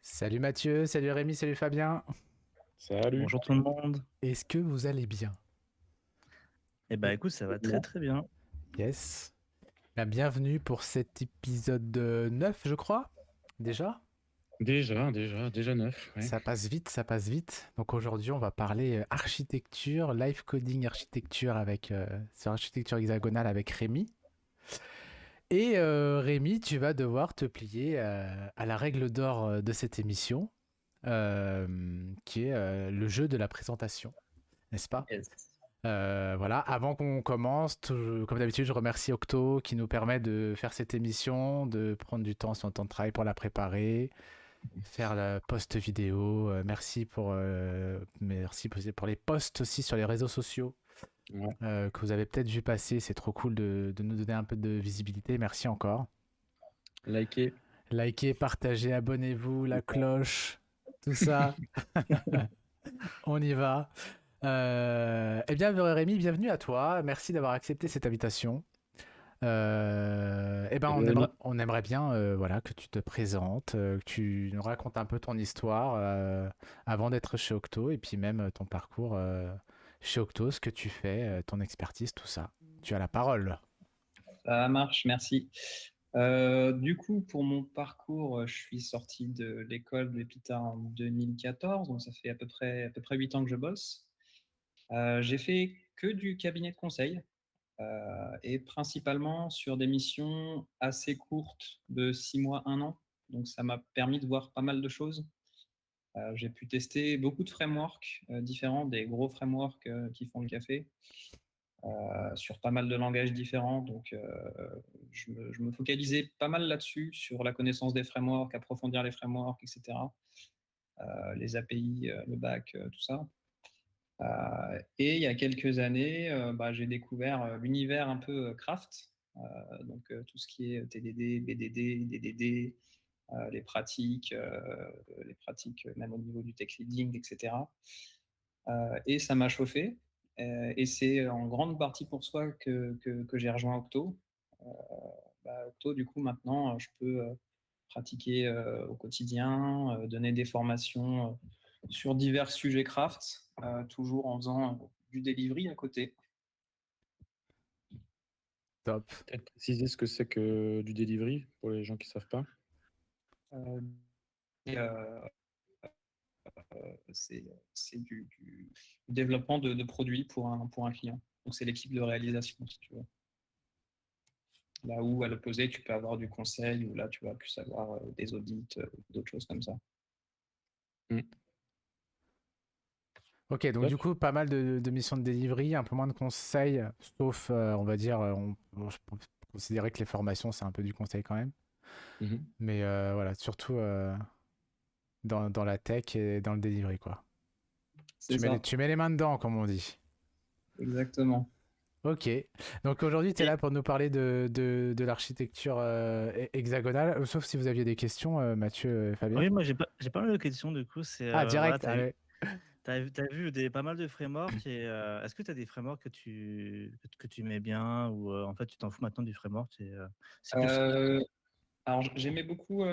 Salut Mathieu, salut Rémi, salut Fabien. Salut. Bonjour tout le monde. Est-ce que vous allez bien? Eh ben écoute, ça va très Bon. très bien. Yes. Bienvenue pour cet épisode 9, je crois. Déjà? Déjà neuf, ouais. Ça passe vite, ça passe vite. Donc aujourd'hui, on va parler architecture, live coding architecture avec sur architecture hexagonale avec Rémi. Et Rémi, tu vas devoir te plier à la règle d'or de cette émission, qui est le jeu de la présentation, n'est-ce pas? Yes. Voilà, avant qu'on commence, comme d'habitude, je remercie Octo qui nous permet de faire cette émission, de prendre du temps, son temps de travail pour la préparer, faire la post vidéo. Merci pour les posts aussi sur les réseaux sociaux Ouais. que vous avez peut-être vu passer. C'est trop cool de nous donner un peu de visibilité. Merci encore. Likez. Likez, partagez, abonnez-vous, la cloche, tout ça. On y va. Eh bien, Rémi, bienvenue à toi. Merci d'avoir accepté cette invitation. Eh ben, Non. on aimerait bien voilà, que tu te présentes, que tu nous racontes un peu ton histoire avant d'être chez Octo et puis même ton parcours chez Octo, ce que tu fais, ton expertise, tout ça. Tu as la parole. Ça marche, merci. Du coup, pour mon parcours, je suis sorti de l'école de l'EPITA en 2014, donc ça fait à peu près 8 ans que je bosse. J'ai fait que du cabinet de conseil et principalement sur des missions assez courtes de 6 mois, 1 an. Donc ça m'a permis de voir pas mal de choses. J'ai pu tester beaucoup de frameworks différents, des gros frameworks qui font le café sur pas mal de langages différents. Donc, je me focalisais pas mal là-dessus, sur la connaissance des frameworks, approfondir les frameworks, etc. Les API, le back, tout ça. Et il y a quelques années, j'ai découvert l'univers un peu craft, donc tout ce qui est TDD, BDD, DDD, les pratiques même au niveau du tech leading, etc. Et ça m'a chauffé. Et c'est en grande partie pour soi que j'ai rejoint Octo. Euh, Octo, du coup, maintenant, je peux pratiquer au quotidien, donner des formations sur divers sujets craft, toujours en faisant du delivery à côté. Top. Peut-être préciser ce que c'est que du delivery pour les gens qui savent pas. Euh, et, c'est du développement de produits pour un client. Donc, c'est l'équipe de réalisation, si tu veux. Là où, à l'opposé, tu peux avoir du conseil, ou là, tu vas plus avoir des audits, d'autres choses comme ça. Mm. Ok, donc Top. du coup, pas mal de missions de delivery, un peu moins de conseils, sauf, on va dire, je peux considérer que les formations, c'est un peu du conseil quand même. Mhm. Mais voilà, surtout dans la tech et dans le delivery, quoi. C'est ça, Tu mets les mains dedans, comme on dit. exactement. Ok. Donc aujourd'hui, tu es là pour nous parler de l'architecture hexagonale, sauf si vous aviez des questions, Mathieu et Fabien. Oui, moi j'ai pas mal de questions du coup. C'est Ah, voilà, direct, allez. t'as vu pas mal de frameworks et est-ce que tu as des frameworks que tu mets bien ou en fait tu t'en fous maintenant du framework c'est plus. Euh, alors, j'aimais beaucoup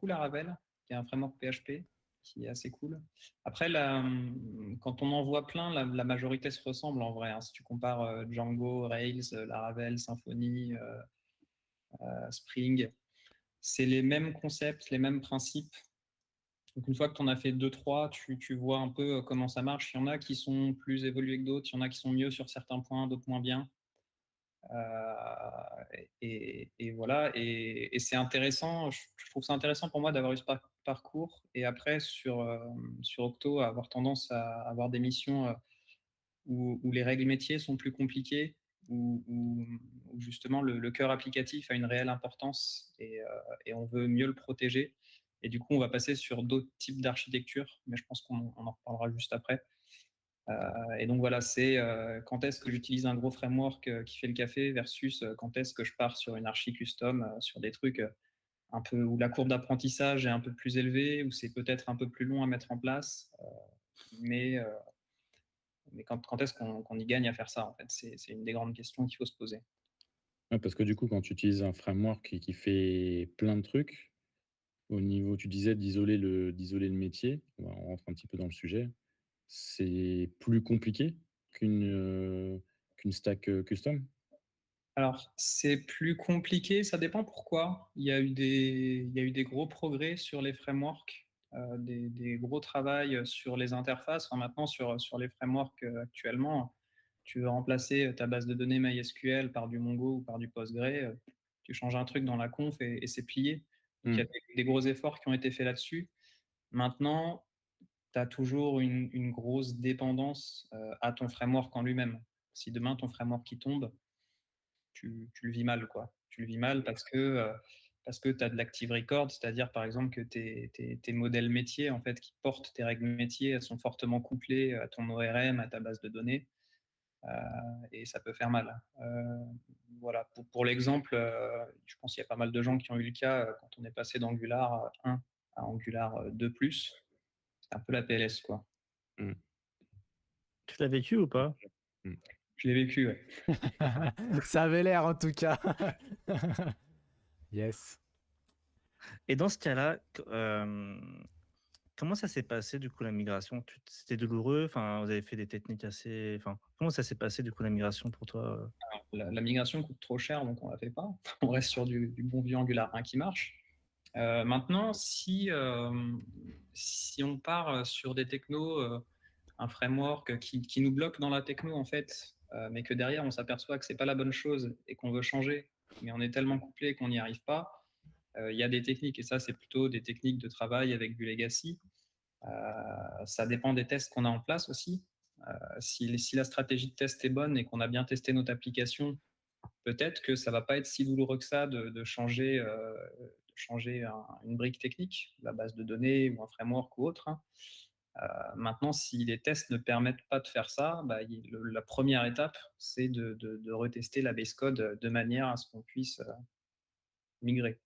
Laravel, qui est un framework PHP qui est assez cool. Après, quand on en voit plein, la majorité se ressemble en vrai, hein. Si tu compares Django, Rails, Laravel, Symfony, Spring, c'est les mêmes concepts, les mêmes principes. Donc, une fois que tu en as fait deux, trois, tu vois un peu comment ça marche. Il y en a qui sont plus évolués que d'autres, il y en a qui sont mieux sur certains points, d'autres moins bien. Et voilà, et c'est intéressant, je trouve ça intéressant pour moi d'avoir eu ce parcours, et après sur Octo, avoir tendance à avoir des missions où les règles métiers sont plus compliquées, où justement le cœur applicatif a une réelle importance, et on veut mieux le protéger. Et du coup, on va passer sur d'autres types d'architecture, mais je pense qu'on en reparlera juste après. Et donc voilà, c'est quand est-ce que j'utilise un gros framework qui fait le café versus quand est-ce que je pars sur une archi custom, sur des trucs un peu où la courbe d'apprentissage est un peu plus élevée, où c'est peut-être un peu plus long à mettre en place, mais, euh, mais quand est-ce qu'on y gagne à faire ça, en fait, c'est une des grandes questions qu'il faut se poser. Ouais, parce que du coup, quand tu utilises un framework qui fait plein de trucs, Au niveau, tu disais d'isoler le métier, on rentre un petit peu dans le sujet. C'est plus compliqué qu'une stack, custom? Alors, c'est plus compliqué, ça dépend pourquoi. Il y a eu des gros progrès sur les frameworks, des gros travails sur les interfaces. Enfin, maintenant, sur les frameworks actuellement, tu veux remplacer ta base de données MySQL par du Mongo ou par du Postgre, tu changes un truc dans la conf et c'est plié. Donc, il y a Mmh. des gros efforts qui ont été faits là-dessus. Maintenant, tu as toujours une grosse dépendance à ton framework en lui-même. Si demain ton framework qui tombe, tu le vis mal, quoi. Tu le vis mal parce que tu as de l'active record, c'est-à-dire, par exemple, que tes modèles métiers, en fait, qui portent tes règles métiers, elles sont fortement couplées à ton ORM, à ta base de données, heu et ça peut faire mal. Voilà, pour l'exemple, je pense qu'il y a pas mal de gens qui ont eu le cas, quand on est passé d'Angular 1 à Angular 2+, c'est un peu la PLS, quoi. Mmh. Tu l'as vécu ou pas? Mmh. Je l'ai vécu, ouais. Ça avait l'air en tout cas. Yes. Et dans ce cas-là, comment ça s'est passé du coup la migration? C'était douloureux? Enfin, vous avez fait des techniques assez. Enfin, comment ça s'est passé du coup la migration pour toi? La migration coûte trop cher, donc on la fait pas. On reste sur du bon vieux Angular 1 qui marche. Maintenant, si on part sur des technos, un framework qui nous bloque dans la techno en fait, mais que derrière on s'aperçoit que c'est pas la bonne chose et qu'on veut changer, mais on est tellement couplé qu'on n'y arrive pas, il y a des techniques et ça c'est plutôt des techniques de travail avec du legacy. Ça dépend des tests qu'on a en place aussi. Si la stratégie de test est bonne et qu'on a bien testé notre application, peut-être que ça va pas être si douloureux que ça de changer, une brique technique, la base de données ou un framework ou autre, hein. Maintenant, si les tests ne permettent pas de faire ça, bah, la première étape, c'est de retester la base code de manière à ce qu'on puisse migrer.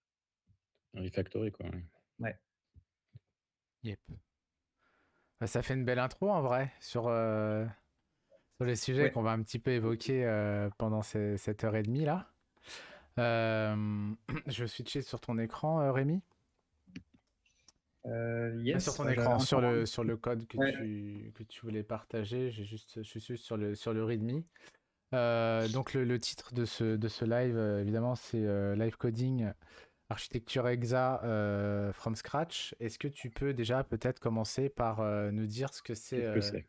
Refactory, quoi, ouais. Ouais. Yep. Bah, ça fait une belle intro en vrai sur les sujets Ouais. qu'on va un petit peu évoquer pendant cette heure et demie là. Je vais switcher sur ton écran, Rémi. Sur Yes, ton j'avais écran, sur encore le code ouais. que tu voulais partager. Je suis juste sur le README. Donc le titre de ce live, évidemment, c'est Live Coding Architecture Exa from scratch. Est-ce que tu peux déjà peut-être commencer par nous dire ce que c'est Qu'est-ce que c'est?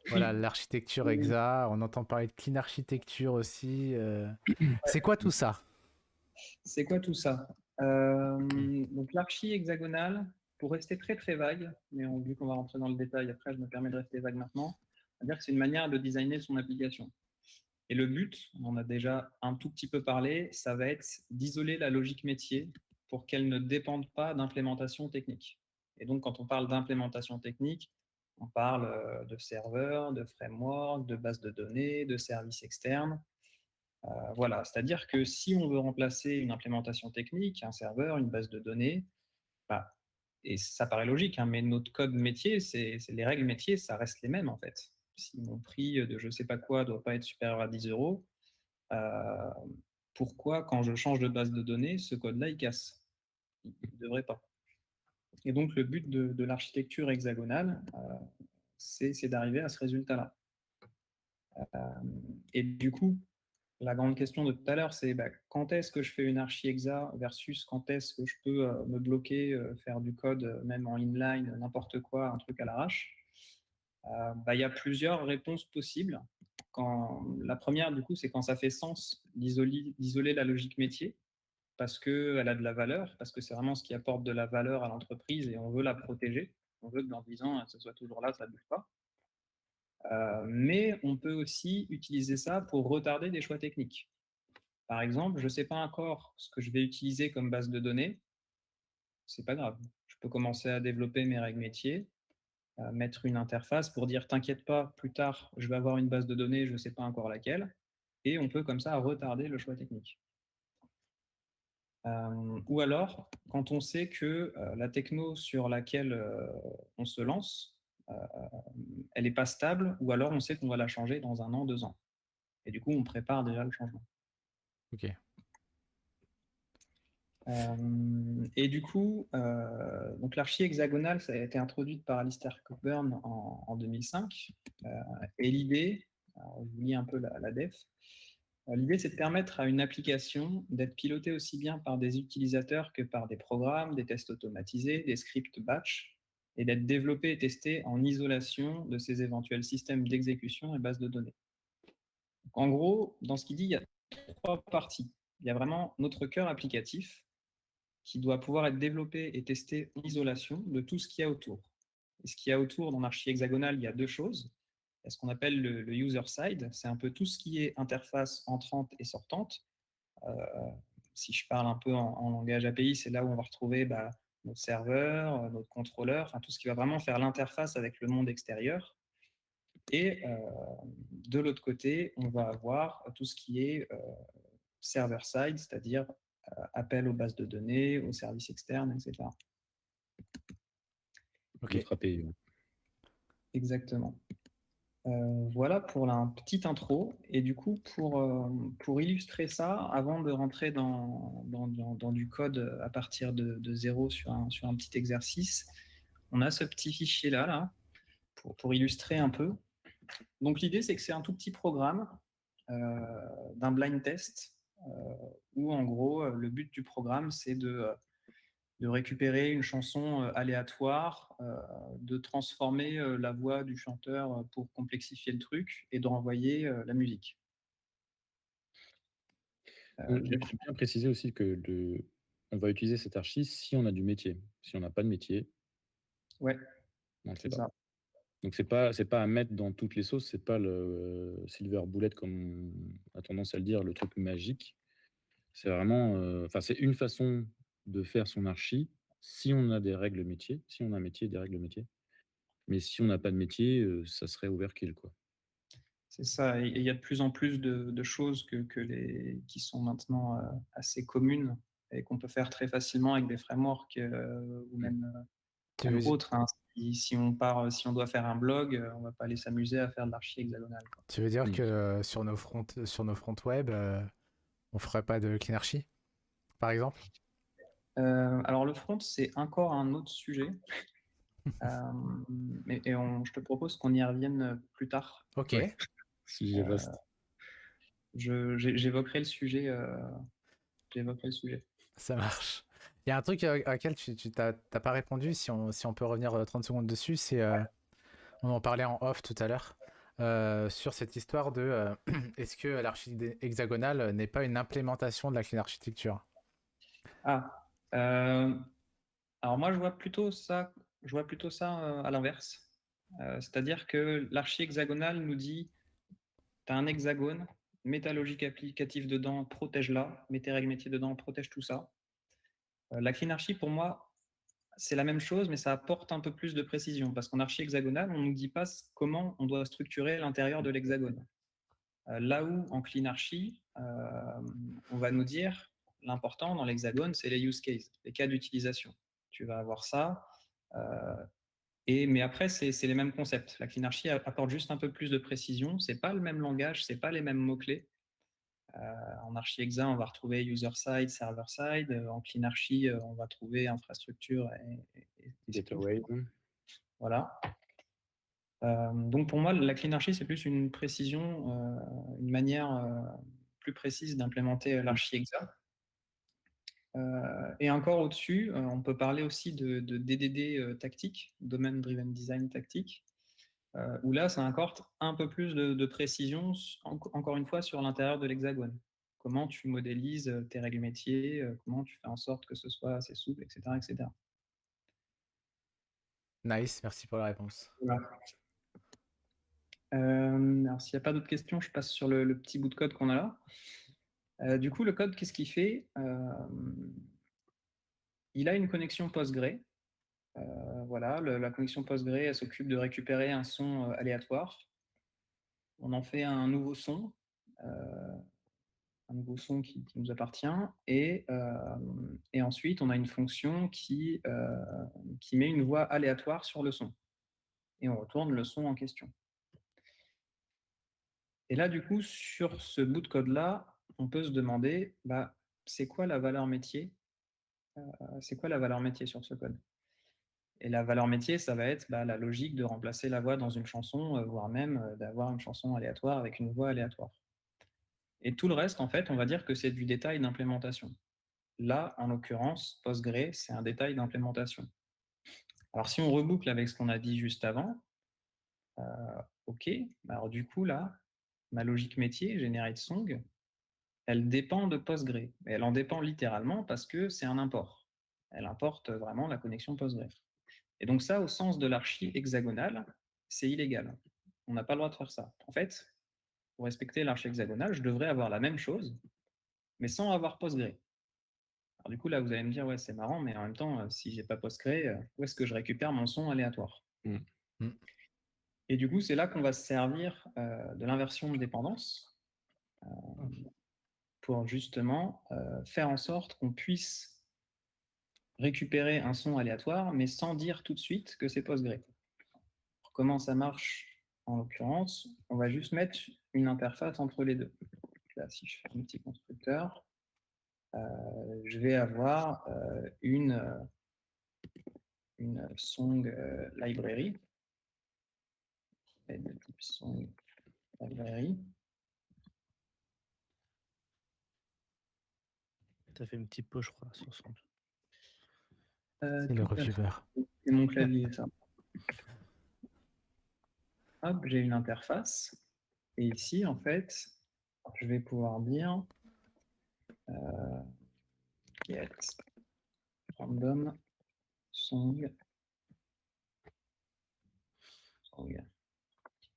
voilà, l'architecture Exa? On entend parler de clean architecture aussi. C'est quoi tout ça? C'est quoi tout ça? Donc l'archi hexagonale, pour rester très très vague, mais vu qu'on va rentrer dans le détail après, je me permets de rester vague maintenant, c'est-à-dire que c'est une manière de designer son application. Et le but, on en a déjà un tout petit peu parlé, ça va être d'isoler la logique métier pour qu'elle ne dépende pas d'implémentation technique. Et donc quand on parle d'implémentation technique, on parle de serveurs, de framework, de bases de données, de services externes. Voilà, c'est-à-dire que si on veut remplacer une implémentation technique, un serveur, une base de données, bah, et ça paraît logique, hein, mais notre code métier, les règles métiers, ça reste les mêmes en fait. Si mon prix de je sais pas quoi doit pas être supérieur à 10 euros, pourquoi quand je change de base de données, ce code-là, il casse? Il ne devrait pas. Et donc le but de l'architecture hexagonale, c'est d'arriver à ce résultat-là. Et du coup, la grande question de tout à l'heure, c'est quand est-ce que je fais une archi hexa versus quand est-ce que je peux me bloquer, faire du code même en inline, n'importe quoi, un truc à l'arrache. Il y a plusieurs réponses possibles. La première, du coup, c'est quand ça fait sens d'isoler la logique métier parce qu'elle a de la valeur, parce que c'est vraiment ce qui apporte de la valeur à l'entreprise et on veut la protéger. On veut que dans 10 ans, ça soit toujours là, ça ne bouge pas. Mais on peut aussi utiliser ça pour retarder des choix techniques. Par exemple, je ne sais pas encore ce que je vais utiliser comme base de données, c'est pas grave. Je peux commencer à développer mes règles métiers, mettre une interface pour dire t'inquiète pas, plus tard, je vais avoir une base de données, je ne sais pas encore laquelle, et on peut comme ça retarder le choix technique. Ou alors, quand on sait que la techno sur laquelle on se lance, elle n'est pas stable, ou alors on sait qu'on va la changer dans 1 an, 2 ans. Et du coup, on prépare déjà le changement. Ok. Et du coup, donc l'archi hexagonale, ça a été introduite par Alistair Cockburn en 2005. Et l'idée, alors je vous lis un peu la def, l'idée c'est de permettre à une application d'être pilotée aussi bien par des utilisateurs que par des programmes, des tests automatisés, des scripts batch, et d'être développée et testée en isolation de ces éventuels systèmes d'exécution et bases de données. Donc, en gros, dans ce qu'il dit, il y a 3 parties. Il y a vraiment notre cœur applicatif, qui doit pouvoir être développé et testé en isolation de tout ce qu'il y a autour. Et ce qu'il y a autour dans l'archi hexagonale, il y a 2 choses. Il y a ce qu'on appelle le user side, c'est un peu tout ce qui est interface entrante et sortante. Si je parle un peu en langage API, c'est là où on va retrouver notre serveur, notre contrôleur, enfin tout ce qui va vraiment faire l'interface avec le monde extérieur. Et de l'autre côté, on va avoir tout ce qui est server-side, c'est-à-dire appel aux bases de données, aux services externes, etc. Ok. D'autres API, ouais. Exactement. Voilà pour la petite intro. Et du coup, pour illustrer ça, avant de rentrer dans du code à partir de zéro sur un petit exercice, on a ce petit fichier-là, là, pour illustrer un peu. Donc l'idée, c'est que c'est un tout petit programme d'un blind test où, en gros, le but du programme, c'est de récupérer une chanson aléatoire, de transformer la voix du chanteur pour complexifier le truc et de renvoyer la musique. J'aime bien préciser aussi que on va utiliser cette archi si on a du métier. Si on n'a pas de métier, Ouais, on ne le fait c'est pas. ça. Donc c'est pas à mettre dans toutes les sauces, c'est pas le silver bullet comme on a tendance à le dire, le truc magique. C'est vraiment, enfin c'est une façon de faire son archi si on a des règles métiers, si on a un métier, des règles métiers. Mais si on n'a pas de métier, ça serait overkill, quoi. C'est ça. Et il y a de plus en plus de choses qui sont maintenant assez communes et qu'on peut faire très facilement avec des frameworks ou Tu même veux, autres, hein. Si on doit faire un blog, on ne va pas aller s'amuser à faire de l'archi hexagonale, quoi. tu veux dire Mmh. que sur nos fronts web, on ferait pas de cleanarchy, par exemple? Alors le front, c'est encore un autre sujet. Je te propose qu'on y revienne plus tard. Ok, Ouais, sujet vaste. J'évoquerai le sujet. J'évoquerai le sujet. ça marche. Il y a un truc auquel tu t'as pas répondu, si on peut revenir 30 secondes dessus, c'est on en parlait en off tout à l'heure, sur cette histoire de est-ce que l'archi hexagonale n'est pas une implémentation de la clean architecture? Ah, alors moi je vois plutôt ça à l'inverse. C'est-à-dire que l'archi hexagonale nous dit, tu as un hexagone, mets ta logique applicative dedans, protège-la, mets tes règles métiers dedans, protège tout ça. La clean archi, pour moi, c'est la même chose, mais ça apporte un peu plus de précision, parce qu'en archi hexagonale, on ne nous dit pas comment on doit structurer l'intérieur de l'hexagone. Là où en clean archi, on va nous dire l'important dans l'hexagone, c'est les use cases, les cas d'utilisation. Tu vas avoir ça. Mais après, c'est les mêmes concepts. La clean archi apporte juste un peu plus de précision. C'est pas le même langage, c'est pas les mêmes mots-clés. En archi hexa, on va retrouver user side, server side. En clean archi, on va trouver infrastructure et Gateway. voilà. Donc pour moi, la clean archi, c'est plus une précision, une manière plus précise d'implémenter l'archi hexa. Et encore au-dessus, on peut parler aussi de DDD tactique, Domain Driven Design tactique, où là, ça apporte un peu plus de précision, encore une fois, sur l'intérieur de l'hexagone. Comment tu modélises tes règles métiers, comment tu fais en sorte que ce soit assez souple, etc. etc. Nice, merci pour la réponse. Voilà. Alors, s'il n'y a pas d'autres questions, je passe sur le petit bout de code qu'on a là. Du coup, le code, qu'est-ce qu'il fait? Il a une connexion Postgre. Voilà, la connexion Postgre, elle s'occupe de récupérer un son aléatoire. On en fait un nouveau son qui nous appartient. Et ensuite, on a une fonction qui met une voix aléatoire sur le son. Et on retourne le son en question. Et là, du coup, sur ce bout de code-là, on peut se demander, c'est quoi la valeur métier c'est quoi la valeur métier sur ce code? Et la valeur métier, ça va être la logique de remplacer la voix dans une chanson, voire même d'avoir une chanson aléatoire avec une voix aléatoire. Et tout le reste, en fait, on va dire que c'est du détail d'implémentation. Là, en l'occurrence, Postgre, c'est un détail d'implémentation. Alors, si on reboucle avec ce qu'on a dit juste avant, OK, alors du coup, là, ma logique métier, generate song, elle dépend de Postgre. Et elle en dépend littéralement parce que c'est un import. Elle importe vraiment la connexion Postgre. Et donc ça, au sens de l'archi hexagonale, c'est illégal. On n'a pas le droit de faire ça. En fait, pour respecter l'archi hexagonale, je devrais avoir la même chose, mais sans avoir Postgre. Alors du coup, là, vous allez me dire, ouais, c'est marrant, mais en même temps, si j'ai pas Postgre, où est-ce que je récupère mon son aléatoire? Mm. Et du coup, c'est là qu'on va se servir de l'inversion de dépendance pour justement faire en sorte qu'on puisse récupérer un son aléatoire, mais sans dire tout de suite que c'est Postgre. Comment ça marche en l'occurrence? On va juste mettre une interface entre les deux. Là, si je fais un petit constructeur, je vais avoir une song library, et de type song library. Tu as fait une petite pause, je crois, sur son. C'est le Tout à fait. reviewer. C'est mon clavier, ça. Hop, j'ai une interface. Et ici, en fait, je vais pouvoir dire get random song.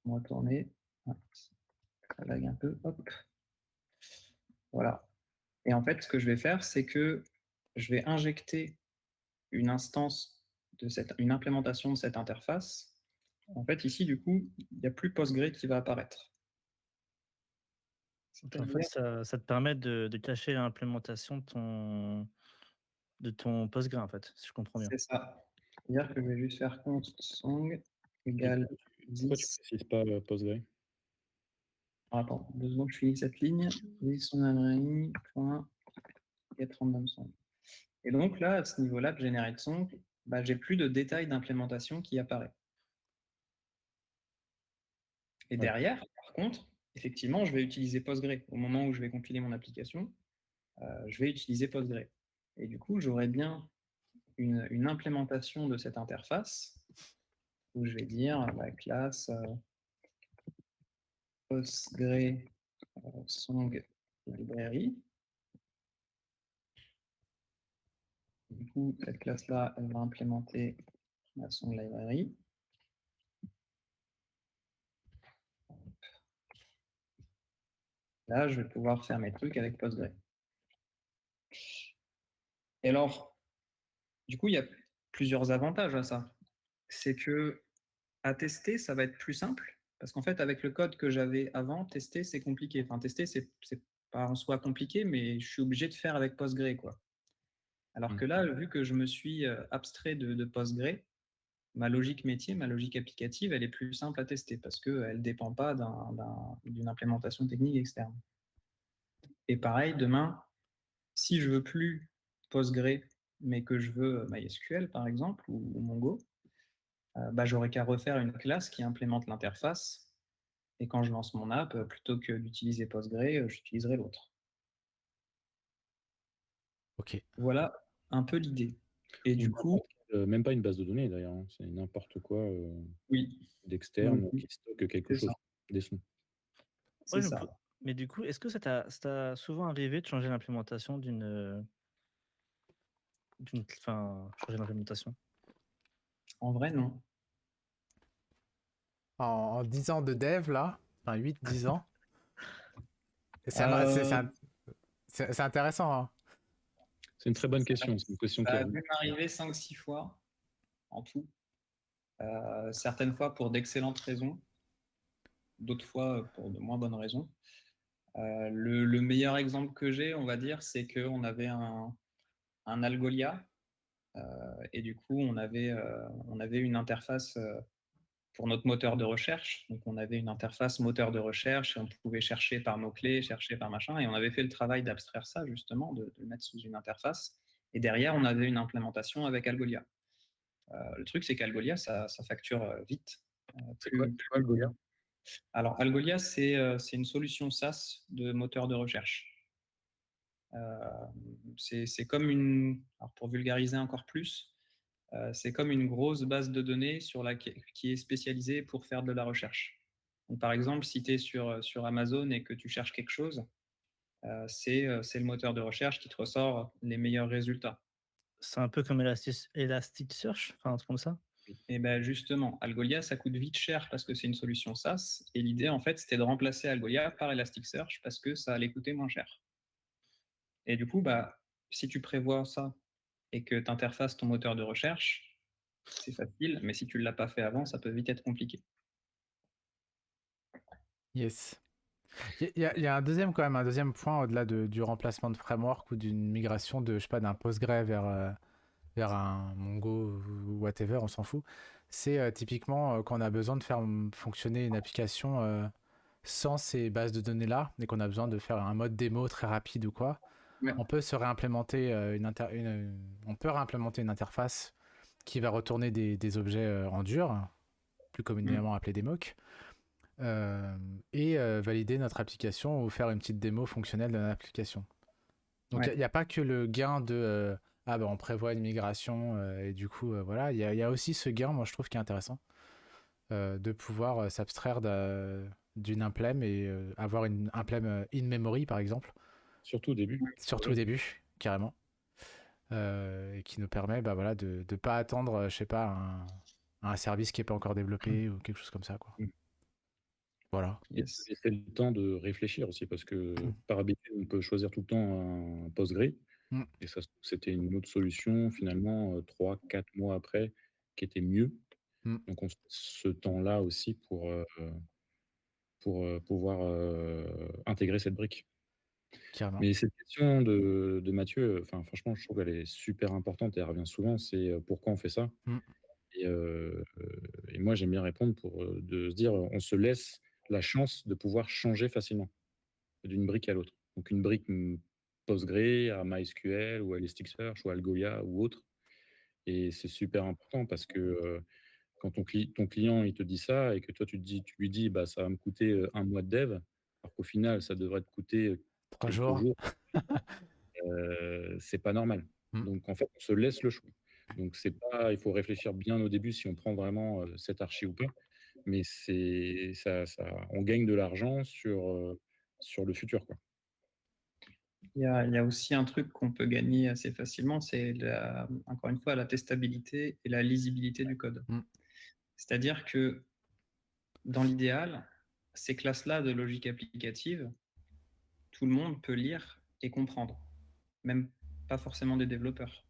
On va tourner. Ah, ça lag un peu. Hop. Voilà. Et en fait, ce que je vais faire, c'est que je vais injecter une instance une implémentation de cette interface. En fait, ici, du coup, il n'y a plus Postgre qui va apparaître. En fait, ça te permet de cacher l'implémentation de ton Postgre, en fait, si je comprends bien. C'est ça. C'est-à-dire que je vais juste faire const song égale Pourquoi tu 10. précises pas Postgre? Attends, 2 secondes, je finis cette ligne. 10 son library, point, get random song. Et donc là, à ce niveau-là de generate song, j'ai plus de détails d'implémentation qui apparaît. Et derrière, par contre, effectivement, je vais utiliser Postgre. Au moment où je vais compiler mon application, je vais utiliser Postgre. Et du coup, j'aurai bien une implémentation de cette interface où je vais dire la classe Postgre Song Library. Du coup, cette classe-là, elle va implémenter la Song Library. Là, je vais pouvoir faire mes trucs avec Postgre. Et alors, du coup, il y a plusieurs avantages à ça. C'est que à tester, ça va être plus simple, parce qu'en fait, avec le code que j'avais avant, tester, c'est compliqué. Enfin, tester, c'est pas en soi compliqué, mais je suis obligé de faire avec Postgre, quoi. Alors que là, vu que je me suis abstrait de Postgre, ma logique métier, ma logique applicative, elle est plus simple à tester, parce qu'elle ne dépend pas d'une implémentation technique externe. Et pareil, demain, si je veux plus Postgre, mais que je veux MySQL, par exemple, ou Mongo, j'aurai qu'à refaire une classe qui implémente l'interface. Et quand je lance mon app, plutôt que d'utiliser Postgre, j'utiliserai l'autre. Ok. Voilà un peu l'idée. Et du coup, Même pas une base de données d'ailleurs, hein. C'est n'importe quoi oui, d'externe oui, qui stocke quelque c'est chose, ça. des sons. C'est ça. Mais du coup, est-ce que ça t'a souvent arrivé de changer l'implémentation changer l'implémentation? En vrai, non. En 10 ans de dev, là, enfin 8-10 ans, c'est Euh, c'est intéressant. Hein. C'est une très bonne question. C'est une question qui Ça a revient. dû m'arriver 5-6 fois en tout. Certaines fois pour d'excellentes raisons, d'autres fois pour de moins bonnes raisons. Le meilleur exemple que j'ai, on va dire, c'est qu'on avait un Algolia et du coup, on avait une interface pour notre moteur de recherche. Donc, on avait une interface moteur de recherche et on pouvait chercher par mots-clés, chercher par machin. Et on avait fait le travail d'abstraire ça, justement, de le mettre sous une interface. Et derrière, on avait une implémentation avec Algolia. Le truc, c'est qu'Algolia, ça facture vite. C'est quoi Algolia? Alors, Algolia, c'est une solution SaaS de moteur de recherche. C'est comme alors pour vulgariser encore plus, c'est comme une grosse base de données qui est spécialisée pour faire de la recherche. Donc, par exemple, si tu es sur Amazon et que tu cherches quelque chose, c'est le moteur de recherche qui te ressort les meilleurs résultats. C'est un peu comme Elasticsearch, enfin un truc comme ça. Et ben justement, Algolia, ça coûte vite cher parce que c'est une solution SaaS. Et l'idée, en fait, c'était de remplacer Algolia par Elasticsearch parce que ça allait coûter moins cher. Et du coup, bah, si tu prévois ça et que tu interfaces ton moteur de recherche, c'est facile. Mais si tu ne l'as pas fait avant, ça peut vite être compliqué. Yes. Il y a un deuxième point au-delà du remplacement de framework ou d'une migration de, je sais pas, d'un Postgre vers un Mongo ou whatever, on s'en fout. C'est typiquement quand on a besoin de faire fonctionner une application sans ces bases de données-là et qu'on a besoin de faire un mode démo très rapide ou quoi. Ouais. On peut se réimplémenter on peut réimplémenter une interface qui va retourner des objets en dur, plus communément appelés des mocks, et valider notre application ou faire une petite démo fonctionnelle de notre application. Donc il n'y a pas que le gain de on prévoit une migration et du coup voilà, il y a aussi ce gain, moi je trouve qui est intéressant, de pouvoir s'abstraire d'une implème et avoir une implème in memory par exemple. Surtout au début. Surtout au début, carrément. Et qui nous permet de ne pas attendre, je sais pas, un service qui n'est pas encore développé ou quelque chose comme ça, quoi. Voilà. Et c'est le temps de réfléchir aussi, parce que par habitude, on peut choisir tout le temps un Postgre. Et ça, c'était une autre solution, finalement, 3-4 mois après, qui était mieux. Donc, on se laisse ce temps-là aussi pour pouvoir intégrer cette brique. Carrément. Mais cette question de Mathieu, franchement, je trouve qu'elle est super importante et elle revient souvent, c'est pourquoi on fait ça. Et moi, j'aime bien répondre de se dire, on se laisse la chance de pouvoir changer facilement d'une brique à l'autre. Donc une brique Postgre à MySQL ou à Elasticsearch ou Algolia ou autre. Et c'est super important parce que quand ton client il te dit ça et que toi tu lui dis bah, ça va me coûter un mois de dev, alors qu'au final ça devrait te coûter 3 quelques jours. jours, c'est pas normal. Donc en fait, on se laisse le choix. Donc c'est pas, il faut réfléchir bien au début si on prend vraiment cette archi ou pas, mais c'est on gagne de l'argent sur le futur, quoi. Il y a aussi un truc qu'on peut gagner assez facilement, c'est encore une fois la testabilité et la lisibilité du code. C'est-à-dire que dans l'idéal, ces classes-là de logique applicative, tout le monde peut lire et comprendre, même pas forcément des développeurs.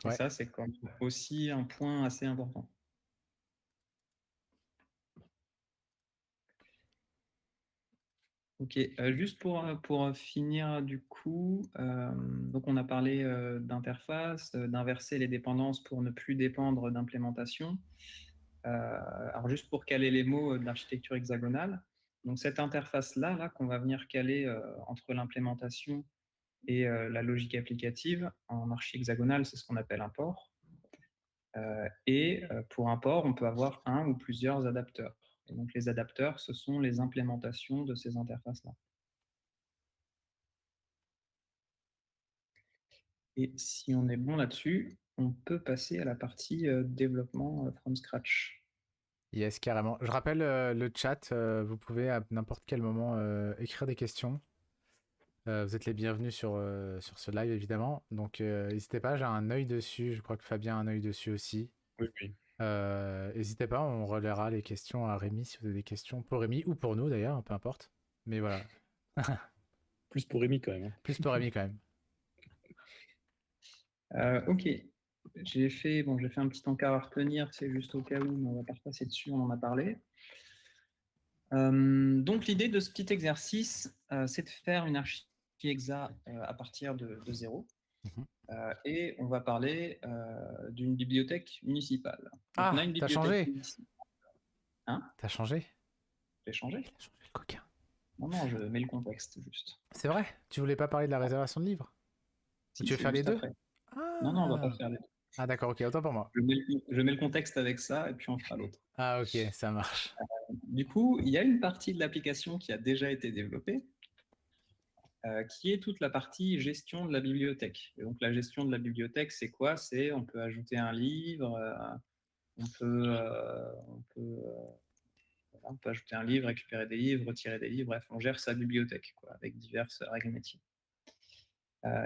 Et ça, c'est quand même aussi un point assez important. Ok, juste pour finir du coup, donc on a parlé d'interface, d'inverser les dépendances pour ne plus dépendre d'implémentation. Alors juste pour caler les mots de l'architecture hexagonale, donc cette interface-là là, qu'on va venir caler entre l'implémentation et la logique applicative, en archi hexagonale, c'est ce qu'on appelle un port. Et pour un port, on peut avoir un ou plusieurs adapteurs. Et donc les adapteurs, ce sont les implémentations de ces interfaces-là. Et si on est bon là-dessus, on peut passer à la partie développement from scratch. Yes, carrément. Je rappelle le chat, vous pouvez à n'importe quel moment écrire des questions. Vous êtes les bienvenus sur ce live, évidemment. Donc, n'hésitez pas, j'ai un œil dessus. Je crois que Fabien a un œil dessus aussi. Oui. N'hésitez pas, on relaiera les questions à Rémi si vous avez des questions pour Rémi ou pour nous d'ailleurs, peu importe. Mais voilà. Plus pour Rémi quand même. Hein. Plus pour Rémi quand même. Ok. J'ai fait un petit encart à retenir, c'est juste au cas où, mais on va pas repasser dessus, on en a parlé. Donc l'idée de ce petit exercice, c'est de faire une archi hexa à partir de 0. Et on va parler d'une bibliothèque municipale. Donc, ah, on a une t'as bibliothèque changé municipale. Hein? T'as changé? J'ai changé? Il a changé le coquin. Non, je mets le contexte juste. C'est vrai? Tu voulais pas parler de la réservation de livres? Ou Si, tu veux c'est faire les juste deux? après. Non, on va pas Ah, faire les deux. ah d'accord, ok, autant pour moi. Je mets le contexte avec ça et puis on fera l'autre. Ah ok, ça marche. Du coup, il y a une partie de l'application qui a déjà été développée, qui est toute la partie gestion de la bibliothèque. Et donc la gestion de la bibliothèque, c'est quoi? C'est on peut ajouter un livre, on peut ajouter un livre, récupérer des livres, retirer des livres, bref, on gère sa bibliothèque quoi, avec diverses règles métiers.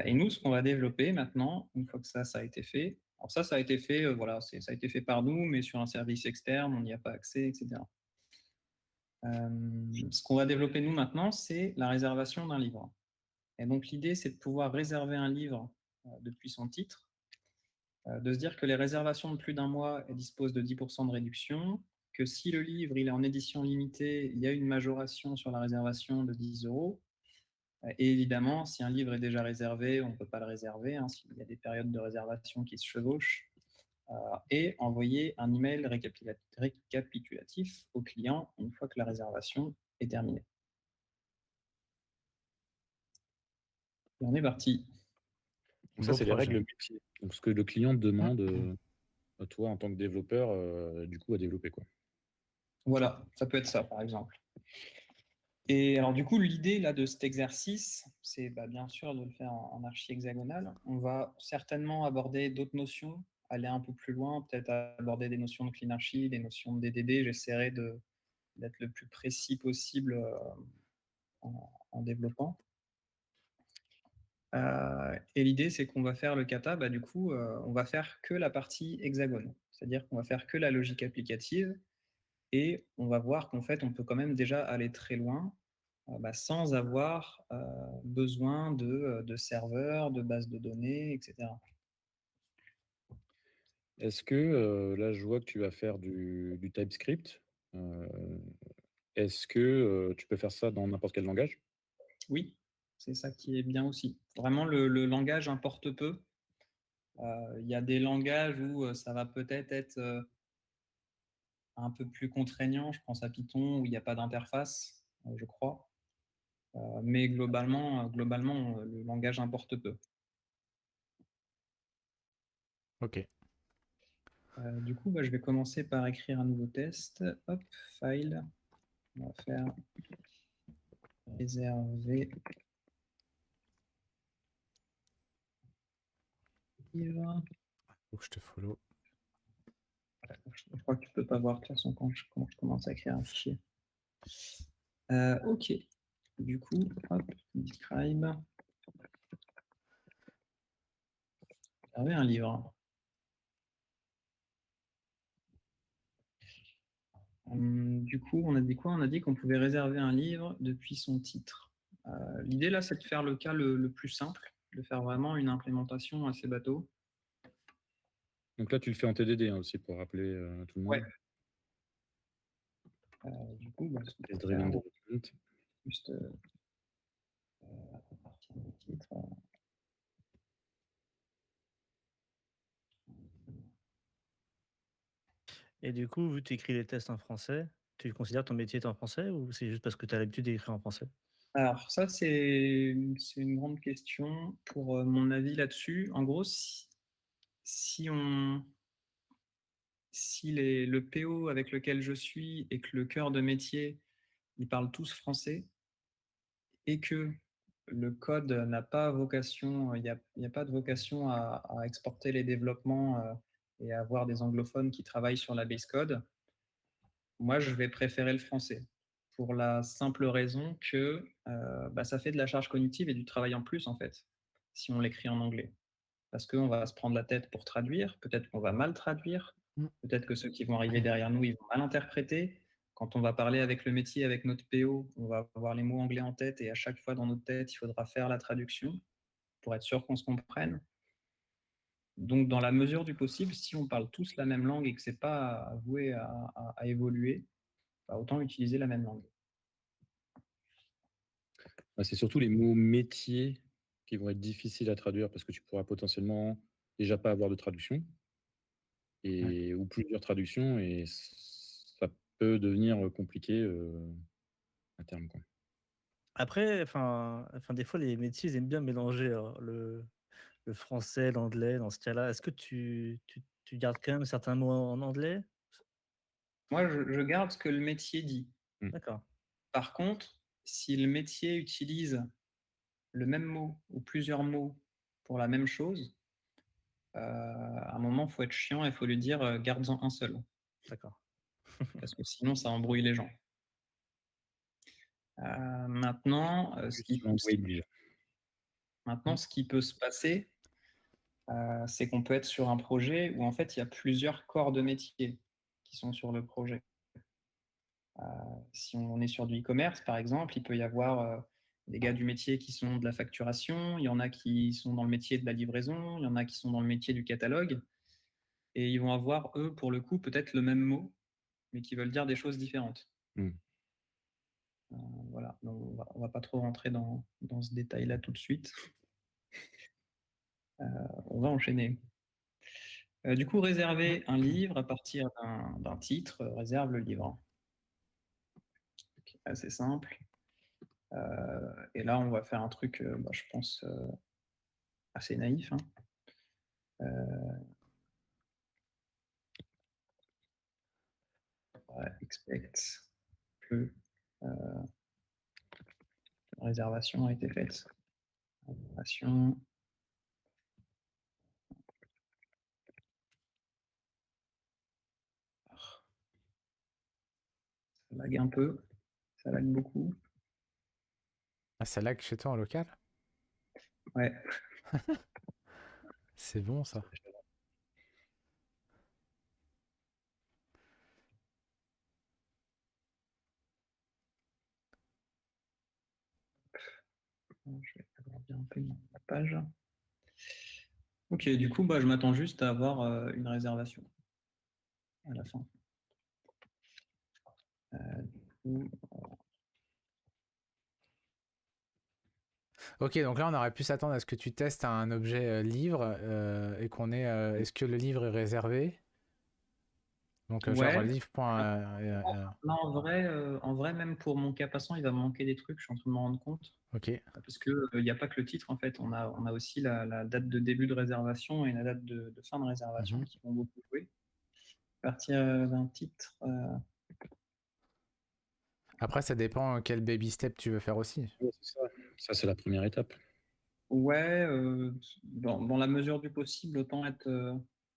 Et nous, ce qu'on va développer maintenant, une fois que ça a été fait, alors ça a été fait, voilà, ça a été fait par nous, mais sur un service externe, on n'y a pas accès, etc. Ce qu'on va développer nous maintenant, c'est la réservation d'un livre. Et donc l'idée, c'est de pouvoir réserver un livre depuis son titre, de se dire que les réservations de plus d'un mois elles disposent de 10% de réduction, que si le livre il est en édition limitée, il y a une majoration sur la réservation de 10 euros. Et évidemment, si un livre est déjà réservé, on ne peut pas le réserver, hein, s'il y a des périodes de réservation qui se chevauchent, et envoyer un email récapitulatif au client une fois que la réservation est terminée. Et on est parti. Donc ça, Beau c'est les projet. règles métiers. Donc ce que le client demande à toi en tant que développeur, du coup, à développer, quoi. Voilà, ça peut être ça, par exemple. Et alors, du coup, l'idée là de cet exercice, c'est bien sûr de le faire en archi hexagonal. On va certainement aborder d'autres notions, aller un peu plus loin, peut-être aborder des notions de clean archi, des notions de DDD. J'essaierai d'être le plus précis possible en développant. Et l'idée, c'est qu'on va faire le kata, du coup, on va faire que la partie hexagone. C'est-à-dire qu'on va faire que la logique applicative et on va voir qu'en fait, on peut quand même déjà aller très loin sans avoir besoin de serveurs, de bases de données, etc. Est-ce que, là, je vois que tu vas faire du TypeScript. Heu, est-ce que, tu peux faire ça dans n'importe quel langage? Oui, c'est ça qui est bien aussi. Vraiment, le langage importe peu. Il y a des langages où ça va peut-être être un peu plus contraignant. Je pense à Python où il n'y a pas d'interface, je crois. Mais globalement, le langage importe peu. Ok. Du coup, je vais commencer par écrire un nouveau test. Hop, file. On va faire réserver livre. Faut que je te follow. Je crois que tu peux pas voir de toute façon quand je commence à écrire un fichier. Ok. Du coup, hop, describe. Réserver un livre. Du coup, on a dit quoi? On a dit qu'on pouvait réserver un livre depuis son titre. L'idée là, c'est de faire le cas le plus simple, de faire vraiment une implémentation assez bateau. Donc là, tu le fais en TDD, hein, aussi pour rappeler, tout le Ouais. monde. Du coup, ce qu'on Test peut driven faire, development. juste à partir du titre. Et du coup, vu que tu écris les tests en français, tu considères que ton métier est en français ou c'est juste parce que tu as l'habitude d'écrire en français? Alors ça, c'est une grande question pour mon avis là-dessus. En gros, si le PO avec lequel je suis et que le cœur de métier, ils parlent tous français et que le code n'a pas vocation, il n'y a pas de vocation à exporter les développements et à avoir des anglophones qui travaillent sur la base code, moi, je vais préférer le français pour la simple raison que ça fait de la charge cognitive et du travail en plus, en fait, si on l'écrit en anglais. Parce qu'on va se prendre la tête pour traduire, peut-être qu'on va mal traduire, Mm. peut-être que ceux qui vont arriver derrière nous, ils vont mal interpréter. Quand on va parler avec le métier, avec notre PO, on va avoir les mots anglais en tête et à chaque fois dans notre tête, il faudra faire la traduction pour être sûr qu'on se comprenne. Donc, dans la mesure du possible, si on parle tous la même langue et que ce n'est pas voué à évoluer, autant utiliser la même langue. C'est surtout les mots métiers qui vont être difficiles à traduire parce que tu pourras potentiellement déjà pas avoir de traduction ou plusieurs traductions et ça peut devenir compliqué, à terme, quoi. Après, des fois, les métiers, ils aiment bien mélanger le français, l'anglais dans ce cas-là? Est-ce que tu gardes quand même certains mots en anglais? Moi, je garde ce que le métier dit. Mmh. D'accord, Par contre, si le métier utilise le même mot ou plusieurs mots pour la même chose, à un moment, il faut être chiant et il faut lui dire, «Garde-en un seul», d'accord. parce que sinon ça embrouille les gens. Maintenant, ce Plus qui language. Mm. ce qui peut se passer, c'est qu'on peut être sur un projet où en fait il y a plusieurs corps de métier qui sont sur le projet. Si on est sur du e-commerce, par exemple, il peut y avoir des gars du métier qui sont de la facturation, il y en a qui sont dans le métier de la livraison, il y en a qui sont dans le métier du catalogue, et ils vont avoir, eux, pour le coup, peut-être le même mot, mais qui veulent dire des choses différentes. Mmh. Voilà, donc on va pas trop rentrer dans ce détail-là tout de suite. On va enchaîner. Du coup, réserver un livre à partir d'un titre, réserve le livre. Assez simple. Et là, on va faire un truc, je pense, assez naïf, hein. Expect que la réservation a été faite. Réservation. Ça lag un peu, ça lag beaucoup. Ah, ça lag chez toi en local? Ouais, C'est bon ça. je vais agrandir un peu ma page. Ok, du coup, je m'attends juste à avoir une réservation à la fin. Du coup, Ok, donc là on aurait pu s'attendre à ce que tu testes un objet livre et qu'on ait. Est-ce que le livre est réservé? Donc genre ouais, livre. là, en vrai, même pour mon cas passant, il va me manquer des trucs, je suis en train de me rendre compte. Ok. Parce qu'il n'y a pas que le titre, en fait. On a aussi la date de début de réservation et la date de fin de réservation Mhm. qui vont beaucoup jouer. À partir d'un titre. Après, ça dépend quel baby step tu veux faire aussi. Ouais, c'est ça. Ça, c'est la première étape. Ouais, dans la mesure du possible, autant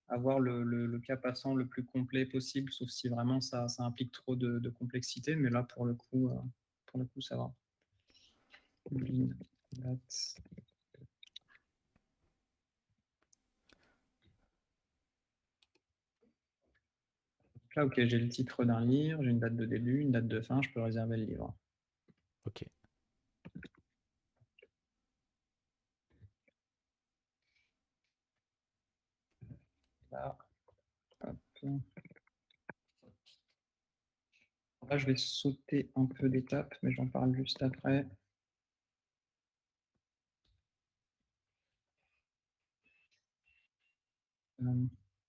avoir le cas passant le plus complet possible, sauf si vraiment ça implique trop de complexité. Mais là, pour le coup, ça va. Là, ok, j'ai le titre d'un livre, j'ai une date de début, une date de fin, je peux réserver le livre. Ok. Là, hop. Là, je vais sauter un peu d'étape, mais j'en parle juste après.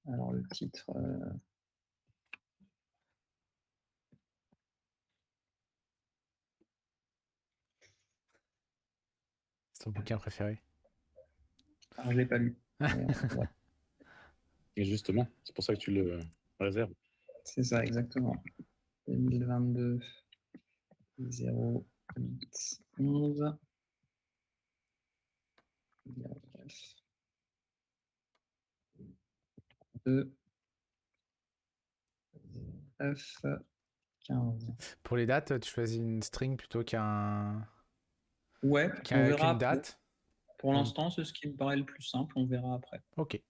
Alors, le titre. C'est ton bouquin préféré? Alors, je ne l'ai pas lu. Mais, ouais, Et justement, c'est pour ça que tu le réserves. c'est ça, exactement. 2022 08 11 09 2 9 15. Pour les dates, tu choisis une string plutôt Ouais, on verra qu'une après. date. Pour Donc, l'instant, c'est ce qui me paraît le plus simple. On verra après. ok.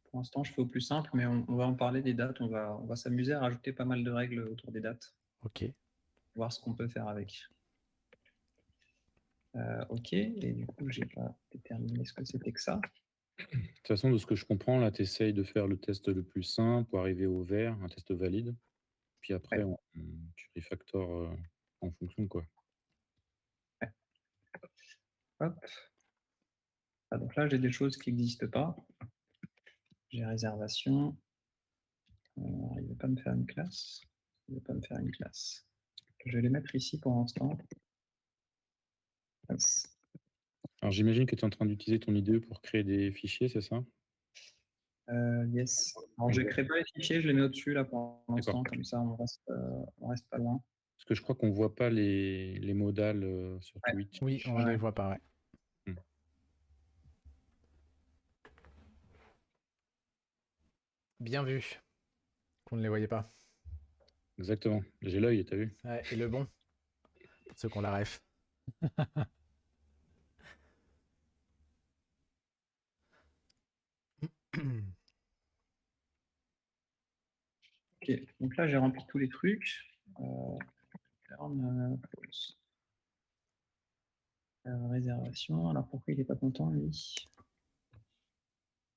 Pour l'instant, je fais au plus simple, mais on va en parler des dates. On va s'amuser à rajouter pas mal de règles autour des dates. Ok. Voir ce qu'on peut faire avec. Ok, et du coup, j'ai pas déterminé ce que c'était que ça. De toute façon, de ce que je comprends, là, tu essayes de faire le test le plus simple pour arriver au vert, un test valide. Puis après, Ouais. tu refactores en fonction, quoi. Ouais. Hop. Ah, donc là, j'ai des choses qui n'existent pas. J'ai réservation. Il ne veut pas me faire une classe. Il ne veut pas me faire une classe. Je vais les mettre ici pour l'instant. Alors j'imagine que tu es en train d'utiliser ton IDE pour créer des fichiers, c'est ça? Yes. Alors, On je voit crée pas les fichiers, je les mets au-dessus là pour d'accord. l'instant, comme ça on reste pas loin. Parce que je crois qu'on voit pas les modales, sur Ouais, Twitch. Oui, on ouais. les voit pas, ouais. Mmh. Bien vu qu'on ne les voyait pas. Exactement. J'ai l'œil, tu as vu? Ouais, et le bon, pour ceux qui ont la ref. Ok, donc là j'ai rempli tous les trucs. Pause. Réservation. Alors pourquoi il n'est pas content lui?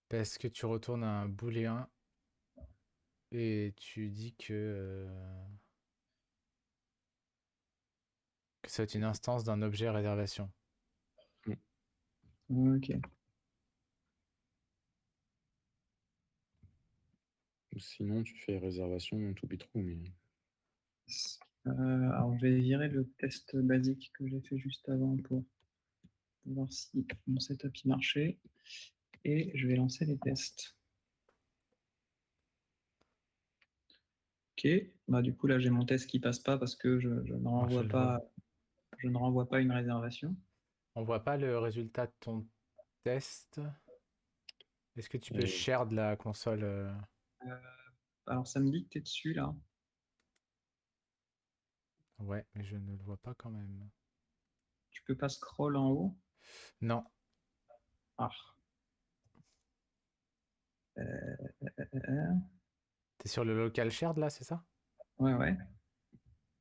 Parce que tu retournes un booléen et tu dis que c'est une instance d'un objet réservation. Ok. Sinon, tu fais réservation tout pitrou, mais Alors je vais virer le test basique que j'ai fait juste avant pour voir si mon setup il marchait. Et je vais lancer les tests. Ok, bah, du coup là j'ai mon test qui passe pas parce que je ne Alors, je renvoie le vois. pas une réservation. On voit pas le résultat de ton test. Est-ce que tu peux euh, share de la console Euh, alors ça me dit que tu es dessus là. Ouais, mais je ne le vois pas quand même. Tu peux pas scroll en haut. Non, Ah. Euh, euh. t'es sur le local shared là, c'est ça? Ouais, ouais.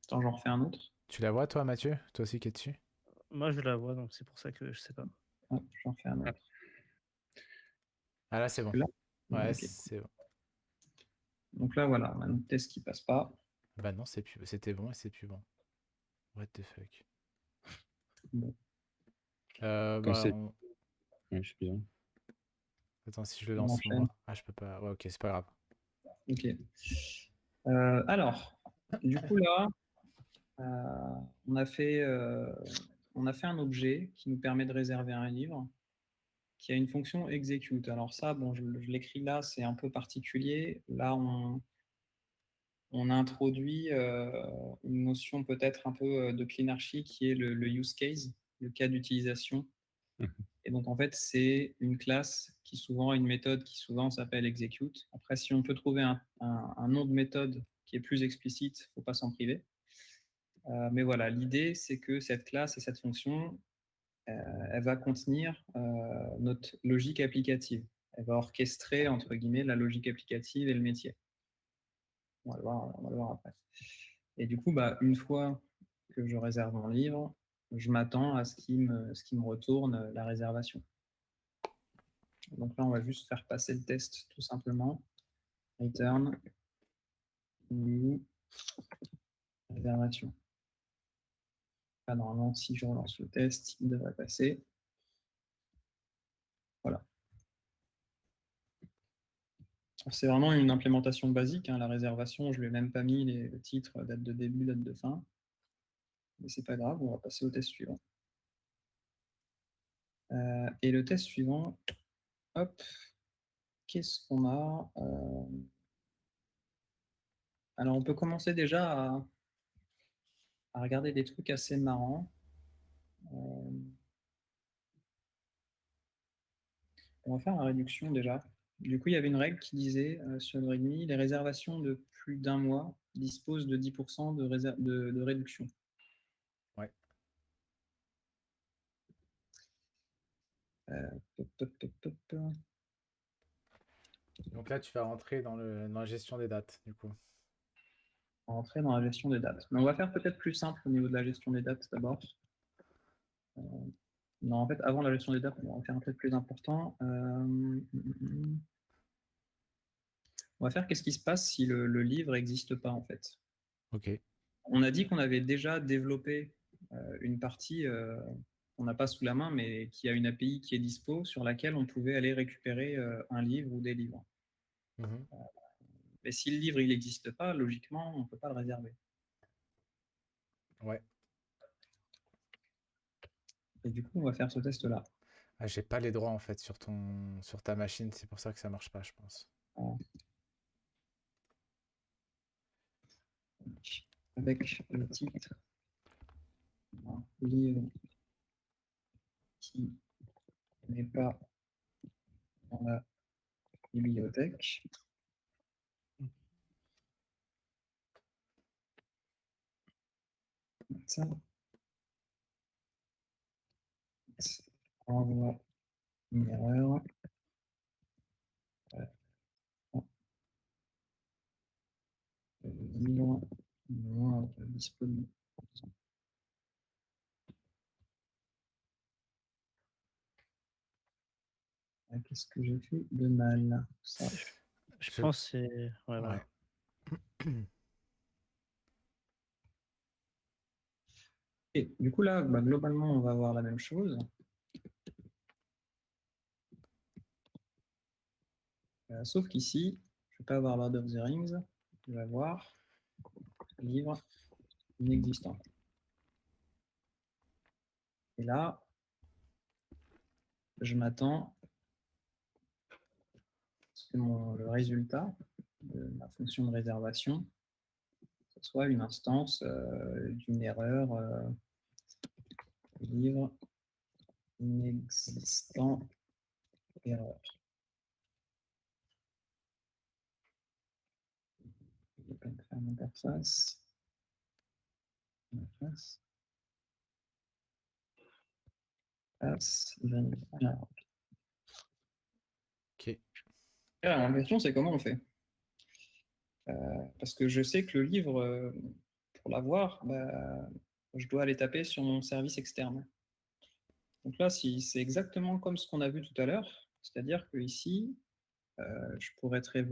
Attends, j'en refais un autre. Tu la vois toi, Mathieu? Toi aussi qui es dessus? Moi, je la vois, donc c'est pour ça que je sais pas. Hop, j'en fais un autre. Ah là, c'est bon. Là, Ouais, ok. c'est bon. Donc là, voilà, on a notre test qui passe pas. Bah non, c'était bon et c'est plus bon. What the fuck. Bon. quand Bah, c'est ouais, je sais bien. attends, si je le On lance enchaîne. moi. Ah, je peux pas. Ouais, ok, c'est pas grave. Ok. Alors, du coup là, euh, on a fait, euh, on a fait un objet qui nous permet de réserver un livre, qui a une fonction execute. Alors ça, bon, je l'écris là, c'est un peu particulier. Là, on a introduit une notion peut-être un peu de cleanarchy qui est le use case, le cas d'utilisation. Mmh. Et donc, en fait, c'est une classe qui souvent a une méthode qui souvent s'appelle execute. Après, si on peut trouver un nom de méthode qui est plus explicite, il ne faut pas s'en priver. Mais voilà, l'idée, c'est que cette classe et cette fonction, elle va contenir notre logique applicative. Elle va orchestrer, entre guillemets, la logique applicative et le métier. On va le voir après. Et du coup, bah, une fois que je réserve mon livre, je m'attends à ce qu'il me retourne la réservation. Donc là, on va juste faire passer le test tout simplement. Return new réservation. Là, normalement, si je relance le test, il devrait passer. Voilà. C'est vraiment une implémentation basique, hein, la réservation. Je ne lui ai même pas mis le titre, date de début, date de fin. Mais c'est pas grave, on va passer au test suivant. Et le test suivant, hop, qu'est-ce qu'on a Alors, on peut commencer déjà à regarder des trucs assez marrants. On va faire la réduction déjà. Du coup, il y avait une règle qui disait sur le README, les réservations de plus d'un mois disposent de 10% de réduction. Ouais. Pop, pop, pop, pop. Donc là, tu vas rentrer dans la gestion des dates, du coup. On va rentrer dans la gestion des dates. Mais on va faire peut-être plus simple au niveau de la gestion des dates d'abord. Non, en fait, avant la gestion des dates, on va faire un truc plus important. On va faire qu'est-ce qui se passe si le livre n'existe pas, en fait. Ok. On a dit qu'on avait déjà développé une partie qu'on n'a pas sous la main, mais qui a une API qui est dispo, sur laquelle on pouvait aller récupérer un livre ou des livres. Mhm. Mais si le livre il n'existe pas, logiquement, on ne peut pas le réserver. Ouais. Et du coup, on va faire ce test-là. Ah, j'ai pas les droits en fait sur ta machine, c'est pour ça que ça marche pas, je pense. Donc, avec le titre un livre qui n'est pas dans la bibliothèque. Ça, envoie une erreur. Livre non disponible. Ah, qu'est-ce que j'ai fait de mal? Ça. Je Je- pense que c'est. Ouais, voilà. Ouais. Et du coup, là, globalement, on va avoir la même chose. Sauf qu'ici, je ne vais pas avoir Lord of the Rings. Je vais avoir livre inexistant. Et là, je m'attends à ce que le résultat de ma fonction de réservation ce soit une instance d'une erreur livre inexistant erreur. Je vais faire une interface. Alors, Ok. la question, c'est comment on fait parce que je sais que le livre, pour l'avoir, je dois aller taper sur mon service externe. Donc là, si c'est exactement comme ce qu'on a vu tout à l'heure, c'est-à-dire que ici, je pourrais très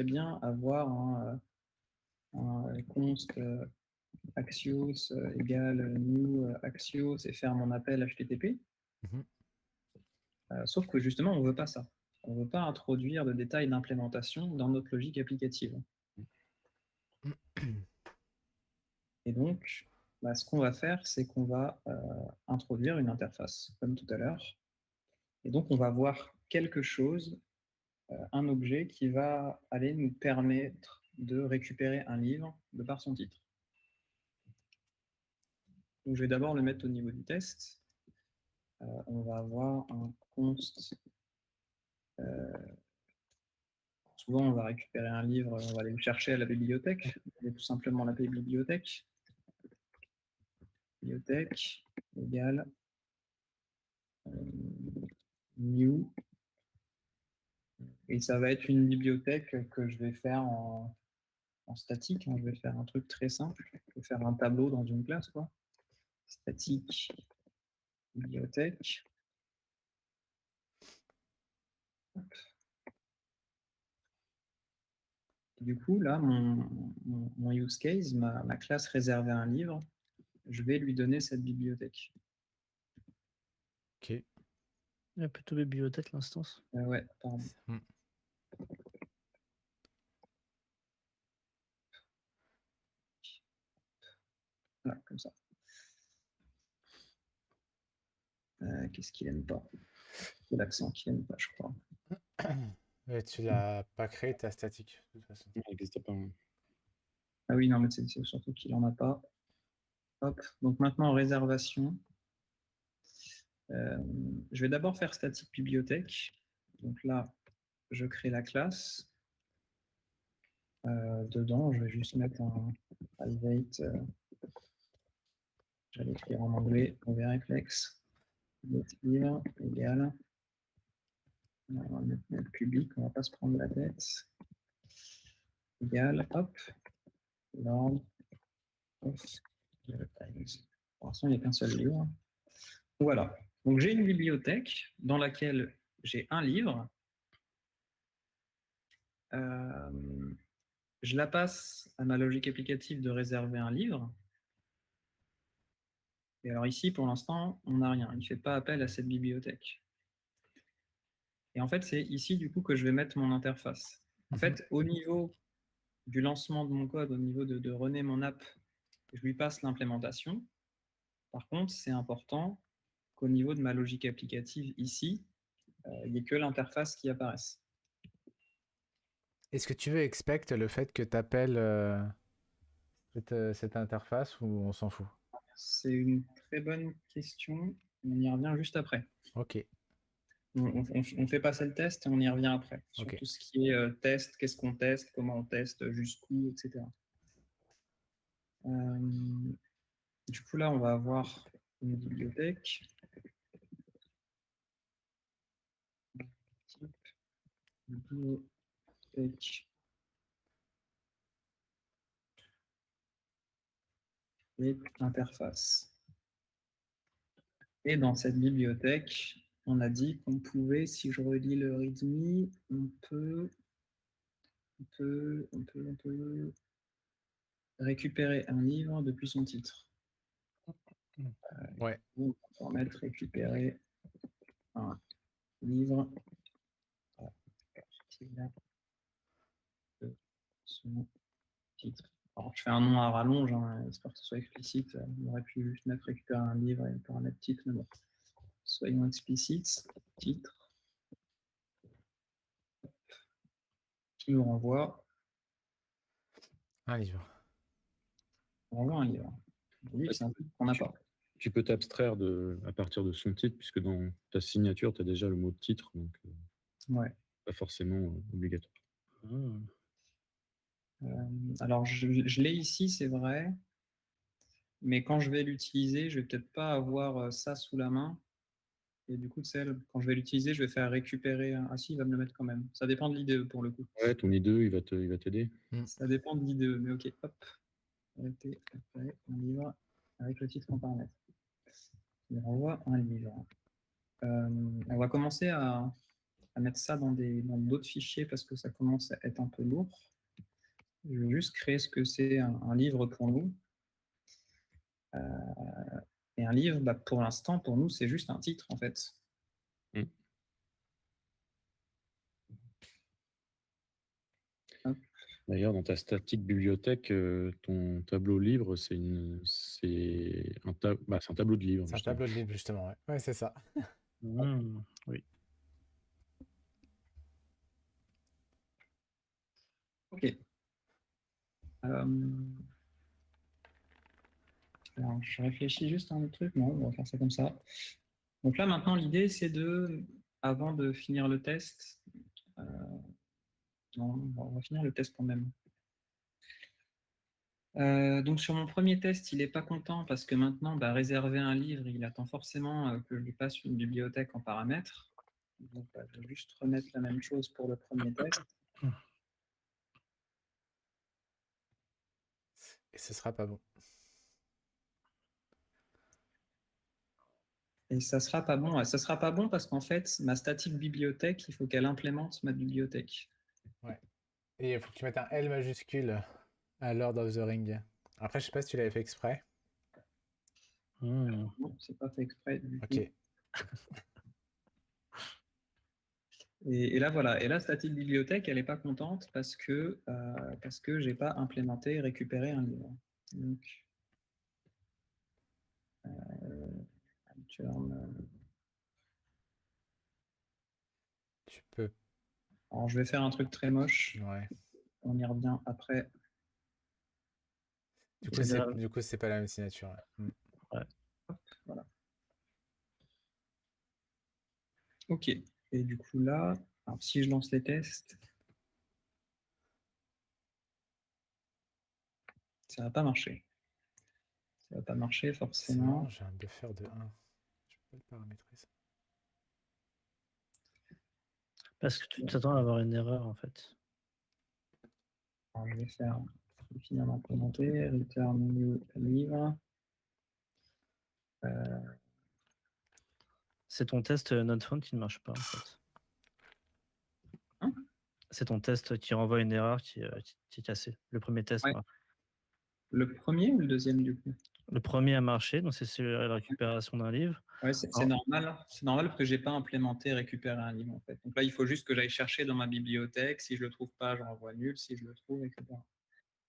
bien avoir un const Axios égale new Axios et faire mon appel HTTP. Mhm. Sauf que justement, on ne veut pas ça. On ne veut pas introduire de détails d'implémentation dans notre logique applicative. Et donc, ce qu'on va faire, c'est qu'on va introduire une interface, comme tout à l'heure. Et donc, on va voir quelque chose, un objet qui va aller nous permettre de récupérer un livre de par son titre. Donc, je vais d'abord le mettre au niveau du test. On va avoir un const. Souvent, on va récupérer un livre, on va aller le chercher à la bibliothèque. On va tout simplement l'appeler bibliothèque. Bibliothèque égale new. Et ça va être une bibliothèque que je vais faire en statique. Je vais faire un truc très simple. Je vais faire un tableau dans une classe, quoi. Statique bibliothèque. Du coup, là, mon use case, ma classe réservée à un livre, je vais lui donner cette bibliothèque. Ok. Il y a plutôt bibliothèque l'instance. Ouais, pardon. Voilà, comme ça. Qu'est-ce qu'il n'aime pas? C'est l'accent qu'il n'aime pas, je crois. Ouais, tu l'as pas créé, ta statique, de toute façon. Non, il n'existe pas. Ah oui, non, mais c'est surtout qu'il n'en a pas. Hop. Donc maintenant, réservation. Je vais d'abord faire statique bibliothèque. Donc là, je crée la classe. Dedans, je vais juste mettre un private. J'allais écrire en anglais, OverFlex. Livre égal. On va mettre public, on ne va pas se prendre la tête. Égal, hop, Lord of the Rings. Pour l'instant, il n'y a qu'un seul livre. Voilà. Donc j'ai une bibliothèque dans laquelle j'ai un livre. Je la passe à ma logique applicative de réserver un livre. Et alors ici, pour l'instant, on n'a rien. Il ne fait pas appel à cette bibliothèque. Et en fait, c'est ici, du coup, que je vais mettre mon interface. En fait, au niveau du lancement de mon code, au niveau de runner mon app, je lui passe l'implémentation. Par contre, c'est important qu'au niveau de ma logique applicative ici, il n'y ait que l'interface qui apparaisse. Est-ce que tu veux expect le fait que tu appelles cette interface ou on s'en fout? C'est une très bonne question. On y revient juste après. Ok, On fait passer le test et on y revient après. Sur ok. tout ce qui est test, qu'est-ce qu'on teste, comment on teste, jusqu'où, etc. Du coup, là, on va avoir une bibliothèque. Type bibliothèque. Et interface. Et dans cette bibliothèque, on a dit qu'on pouvait, si je relis le README, on peut récupérer un livre depuis son titre. Ouais. On va mettre récupérer un livre de son titre. Alors, je fais un nom à rallonge, hein, j'espère que ce soit explicite. On aurait pu juste mettre récupérer un livre et le paramètre titre, mais bon. Soyons explicites. Titre. Qui nous renvoie Un livre. on renvoie un livre. Un livre, c'est un truc qu'on n'a pas. Tu peux t'abstraire à partir de son titre, puisque dans ta signature, tu as déjà le mot titre, donc Ouais. pas forcément obligatoire. Alors, je l'ai ici, c'est vrai. Mais quand je vais l'utiliser, je vais peut-être pas avoir ça sous la main. Et du coup, quand je vais l'utiliser, je vais faire récupérer un. Ah si, il va me le mettre quand même. Ça dépend de l'IDE pour le coup. Ouais, ton IDE, il va t'aider. Ça dépend de l'IDE, mais ok, hop. Arrêtez, après, un livre avec le titre en paramètre. Il renvoie un livre. On va commencer à mettre ça dans d'autres fichiers parce que ça commence à être un peu lourd. Je vais juste créer ce que c'est un livre pour nous. Et un livre, bah, pour l'instant, pour nous, c'est juste un titre, en fait. D'ailleurs, dans ta statique bibliothèque, ton tableau livre, c'est un tableau de livre. C'est un tableau de livre, justement. Ouais, ouais, c'est ça. Oui. Ok. Alors, je réfléchis juste à un autre truc. Non, on va faire ça comme ça. Donc là, maintenant, l'idée, c'est avant de finir le test, non, on va finir le test quand même. Donc sur mon premier test, il n'est pas content parce que maintenant, réserver un livre, il attend forcément que je lui passe une bibliothèque en paramètres. Donc, je vais juste remettre la même chose pour le premier test. Et ce sera pas bon. Et ça sera pas bon. Ça sera pas bon parce qu'en fait, ma statique bibliothèque, il faut qu'elle implémente ma bibliothèque. Ouais. Et il faut que tu mettes un L majuscule à Lord of the Ring. Après, je sais pas si tu l'avais fait exprès. Non, c'est pas fait exprès du tout. Ok. Et là, voilà. Et la statique bibliothèque, elle n'est pas contente parce que j'ai pas implémenté et récupéré un livre. Donc, Tu peux. alors, je vais faire un truc très moche. Ouais. On y revient après. Du coup, c'est pas la même signature. Ouais. Ouais. Voilà. Ok. Et du coup, là, alors, si je lance les tests, ça va pas marcher. Ça va pas marcher forcément. J'ai un buffer de 1. Je peux pas le paramétrer ça. Parce que tu t'attends à avoir une erreur en fait. Alors, je vais finir d'implémenter, return new livre. C'est ton test not found qui ne marche pas en fait. Hein? C'est ton test qui renvoie une erreur qui est cassée. Le premier test. Ouais. Le premier ou le deuxième du coup? Le premier a marché, donc c'est la récupération d'un livre. Ouais, c'est normal. C'est normal parce que j'ai pas implémenté récupérer un livre en fait. Donc là, il faut juste que j'aille chercher dans ma bibliothèque. Si je le trouve pas, je renvoie nul. Si je le trouve, etc.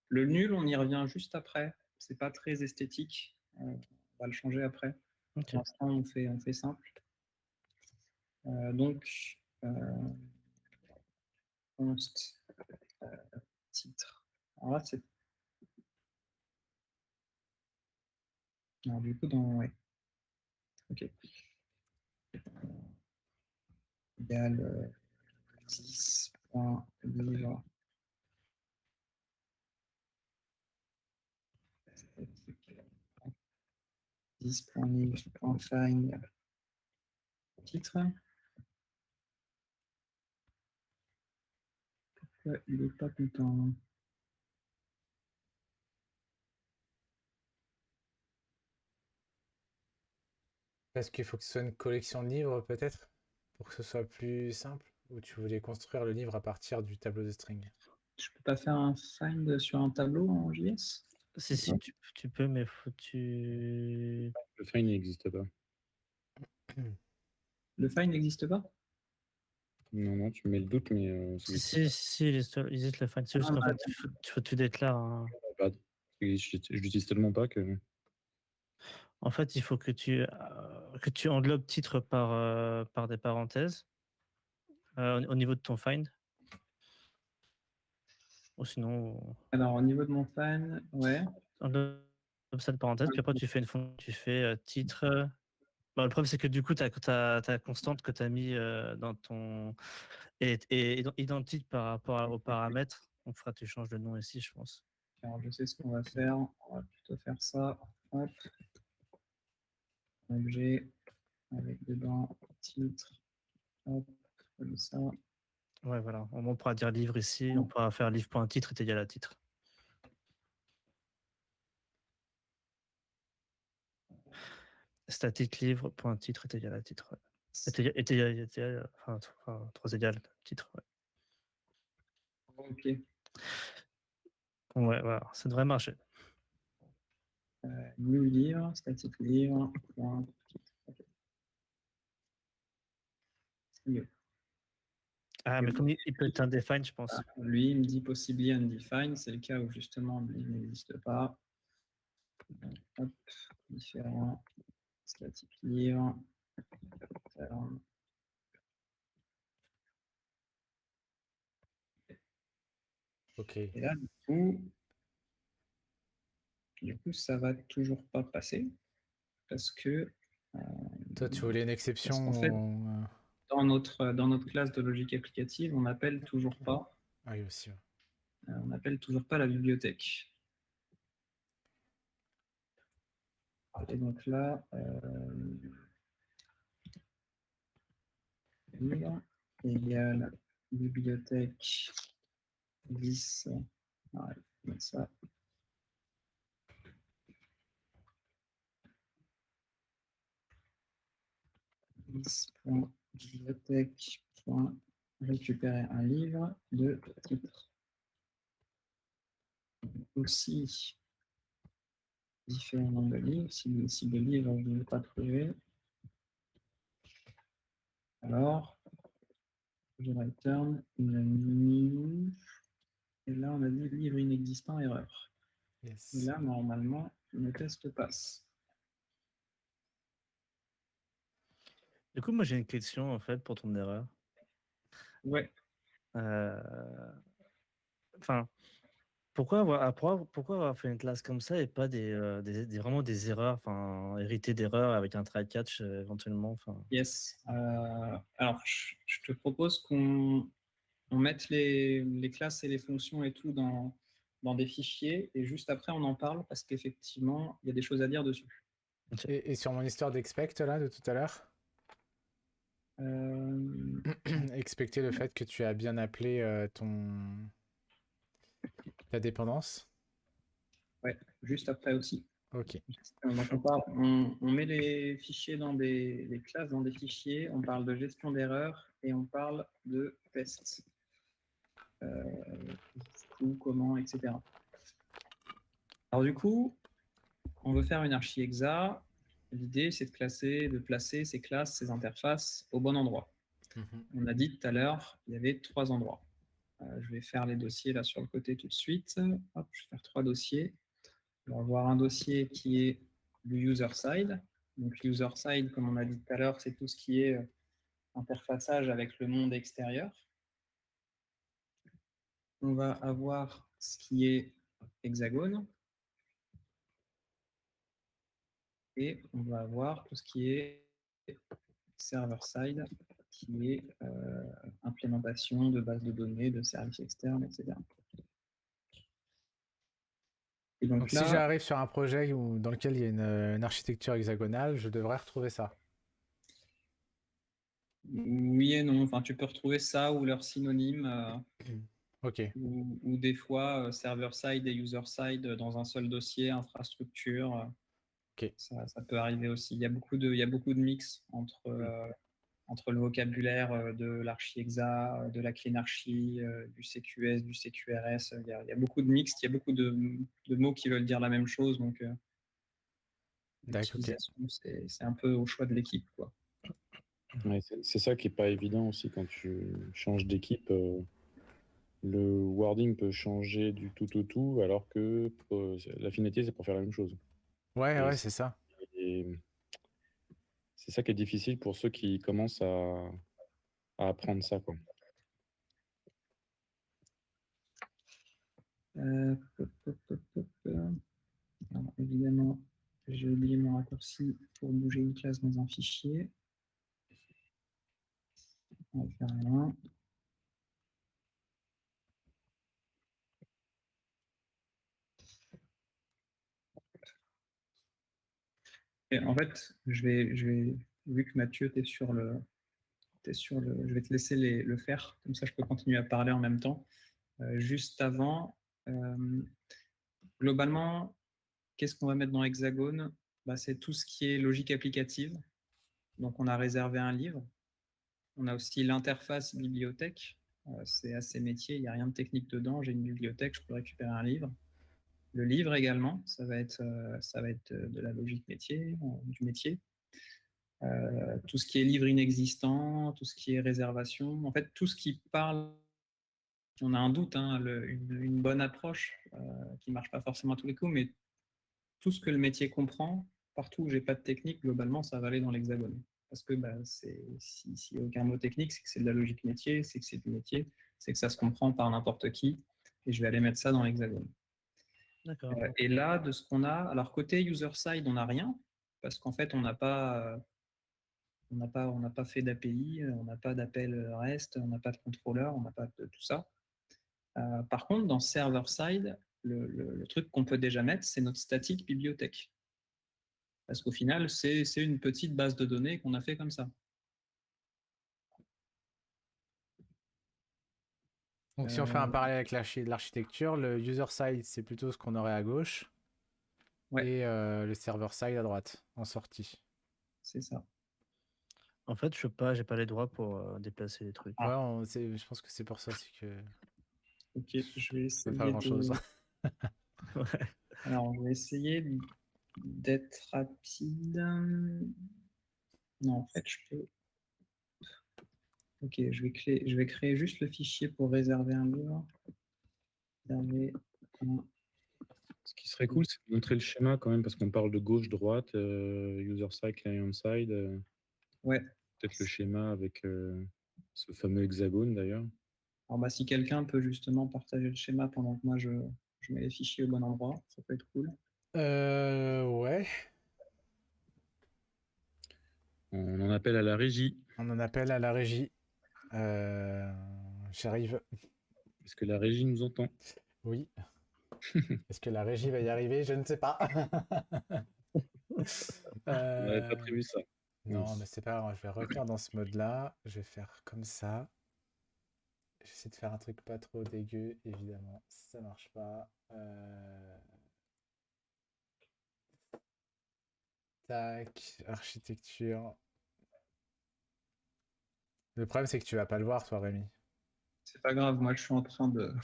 Le nul, on y revient juste après. C'est pas très esthétique. On va le changer après. Ok. Pour l'instant, on fait simple. Donc, const titre. Alors là, c'est. Alors, du coup, ouais. Ok. Égal 10.livre. 10.livre.find titre. Pourquoi il n'est pas content? Parce qu'il faut que ce soit une collection de livres, peut-être, pour que ce soit plus simple, ou tu voulais construire le livre à partir du tableau de string. Je peux pas faire un find sur un tableau en JS? Si, tu peux, mais faut que tu. Le find n'existe pas. Le find n'existe pas? Non, tu mets le doute, mais Si, il existe le find. C'est juste Ah, qu'en bah, fait, faut que tu déclares. je l'utilise tellement pas que. En fait, il faut que tu englobes titre par des parenthèses au niveau de ton find. Ou sinon, Alors, au niveau de mon find, ouais. englobe ça de parenthèse. Puis après, tu fais une fonction, tu fais titre. Bah, le problème, c'est que du coup, ta constante que tu as mis dans ton. est identique par rapport aux paramètres. Donc, tu changes de nom ici, je pense. Alors, je sais ce qu'on va faire. On va plutôt faire ça. Hop. Objet avec dedans titre. Hop, comme ça. Ouais, voilà. On pourra dire livre ici. On pourra faire livre.titre est égal à titre. Statique livre.titre est égal à titre. Ouais. Enfin, 3 égales titre. Ouais. Ok. Ouais, voilà. Ça devrait marcher. New livre, statique livre. Point, titre. Ok. C'est mieux. Ah, mais comme il peut être undefined, je pense. Lui, il me dit possibly undefined. C'est le cas où justement le livre n'existe pas. Hop, différent. Statique livre. Ok. Et là, du coup, ça va toujours pas passer parce que. Toi, tu voulais une Parce exception qu'en fait, dans notre classe de logique applicative, on n'appelle toujours pas. Oui, aussi. Ouais. On n'appelle toujours pas la bibliothèque. Et donc là, livre égale bibliothèque 10. Ouais, comme ça. Bibliothèque.récupérer un livre de titre. Aussi, différents nombres de livres. Si le livre je ne l'ai pas trouvé, alors je return une new. Et là, on a dit livre inexistant, erreur. Yes. Et là, normalement, le test passe. Du coup, moi, j'ai une question, en fait, pour ton erreur. Ouais. Enfin, pourquoi avoir fait une classe comme ça et pas vraiment des erreurs, enfin, héritées d'erreurs avec un try catch éventuellement, enfin. Yes. Alors, je te propose qu'on mette les classes et les fonctions et tout dans des fichiers et juste après, on en parle parce qu'effectivement, il y a des choses à dire dessus. Et sur mon histoire d'expect, là, de tout à l'heure, expecter le fait que tu as bien appelé ta dépendance. Ouais, juste après aussi. Ok. Donc on met les fichiers dans les classes dans des fichiers, on parle de gestion d'erreurs et on parle de tests. Où, comment, etc. Alors du coup, on veut faire une archi exa. L'idée, c'est de placer ces classes, ces interfaces au bon endroit. On a dit tout à l'heure, il y avait 3 endroits. Je vais faire les dossiers là sur le côté tout de suite. Hop, je vais faire 3 dossiers. On va avoir un dossier qui est le user side. Donc user side, comme on a dit tout à l'heure, c'est tout ce qui est interfaçage avec le monde extérieur. On va avoir ce qui est hexagone. Et on va avoir tout ce qui est server-side, qui est implémentation de bases de données, de services externes, etc. Et Donc donc si là, j'arrive sur un projet dans lequel il y a une architecture hexagonale, je devrais retrouver ça. oui et non. Enfin, tu peux retrouver ça ou leur synonyme, Ok. ou des fois server-side et user-side dans un seul dossier, infrastructure. Ok. Ça peut arriver aussi. Il y a beaucoup de mix entre le vocabulaire de l'archi-hexa, de la clean-archi, du CQS, du CQRS. Il y a beaucoup de mixtes, il y a beaucoup de mots qui veulent dire la même chose, donc D'accord, ok. l'utilisation, c'est un peu au choix de l'équipe, quoi. Ouais, c'est ça qui est pas évident aussi quand tu changes d'équipe. Le wording peut changer du tout au tout, alors que la finalité, c'est pour faire la même chose. Ouais, Et ouais, c'est ça. et c'est ça qui est difficile pour ceux qui commencent à apprendre ça, quoi. Alors, évidemment, j'ai oublié mon raccourci pour bouger une classe dans un fichier. On va faire rien. Et en fait, vu que Mathieu, tu es sur le, je vais te laisser le faire, comme ça je peux continuer à parler en même temps. Juste avant, globalement, qu'est-ce qu'on va mettre dans Hexagone? Bah, c'est tout ce qui est logique applicative. Donc on a réservé un livre. On a aussi l'interface bibliothèque. C'est assez métier, il n'y a rien de technique dedans. J'ai une bibliothèque, je peux récupérer un livre. Le livre également, ça va être de la logique métier, du métier. Tout ce qui est livre inexistant, tout ce qui est réservation, en fait tout ce qui parle, on a un doute, hein, une bonne approche qui ne marche pas forcément à tous les coups, mais tout ce que le métier comprend, partout où j'ai pas de technique, globalement ça va aller dans l'hexagone. Parce que bah, s'il n'y a aucun mot technique, c'est que c'est de la logique métier, c'est que c'est du métier, c'est que ça se comprend par n'importe qui, et je vais aller mettre ça dans l'hexagone. D'accord. Et là, de ce qu'on a, alors côté user-side, on n'a rien, parce qu'en fait, on n'a pas fait d'API, on n'a pas d'appel REST, on n'a pas de contrôleur, on n'a pas de tout ça. Par contre, dans server-side, le truc qu'on peut déjà mettre, c'est notre statique bibliothèque. Parce qu'au final, c'est une petite base de données qu'on a fait comme ça. Donc si on fait un parallèle avec l'architecture, le user side, c'est plutôt ce qu'on aurait à gauche. Ouais. Et le server side à droite, en sortie. C'est ça. En fait, j'ai pas les droits pour déplacer les trucs. Ouais, je pense que c'est pour ça aussi que Ok, je vais je peux pas essayer grand chose. Ouais. Alors, je vais essayer d'être rapide. Non, en fait, je peux. Ok, je vais créer juste le fichier pour réserver un livre. Réserver un. Ce qui serait cool, c'est de montrer le schéma quand même, parce qu'on parle de gauche-droite, user-side, client-side. Ouais. Peut-être le schéma avec ce fameux hexagone d'ailleurs. Alors, bah, si quelqu'un peut justement partager le schéma pendant que moi je mets les fichiers au bon endroit, ça peut être cool. Ouais. On en appelle à la régie. On en appelle à la régie. J'arrive. Est-ce que la régie nous entend? Oui. Est-ce que la régie va y arriver? Je ne sais pas. On n'avait pas prévu ça. Non, mais c'est pas grave. Je vais revenir dans ce mode-là. Je vais faire comme ça. J'essaie de faire un truc pas trop dégueu, évidemment. Ça marche pas. Tac, architecture. Le problème, c'est que tu vas pas le voir, toi, Rémi. C'est pas grave, moi je suis en train de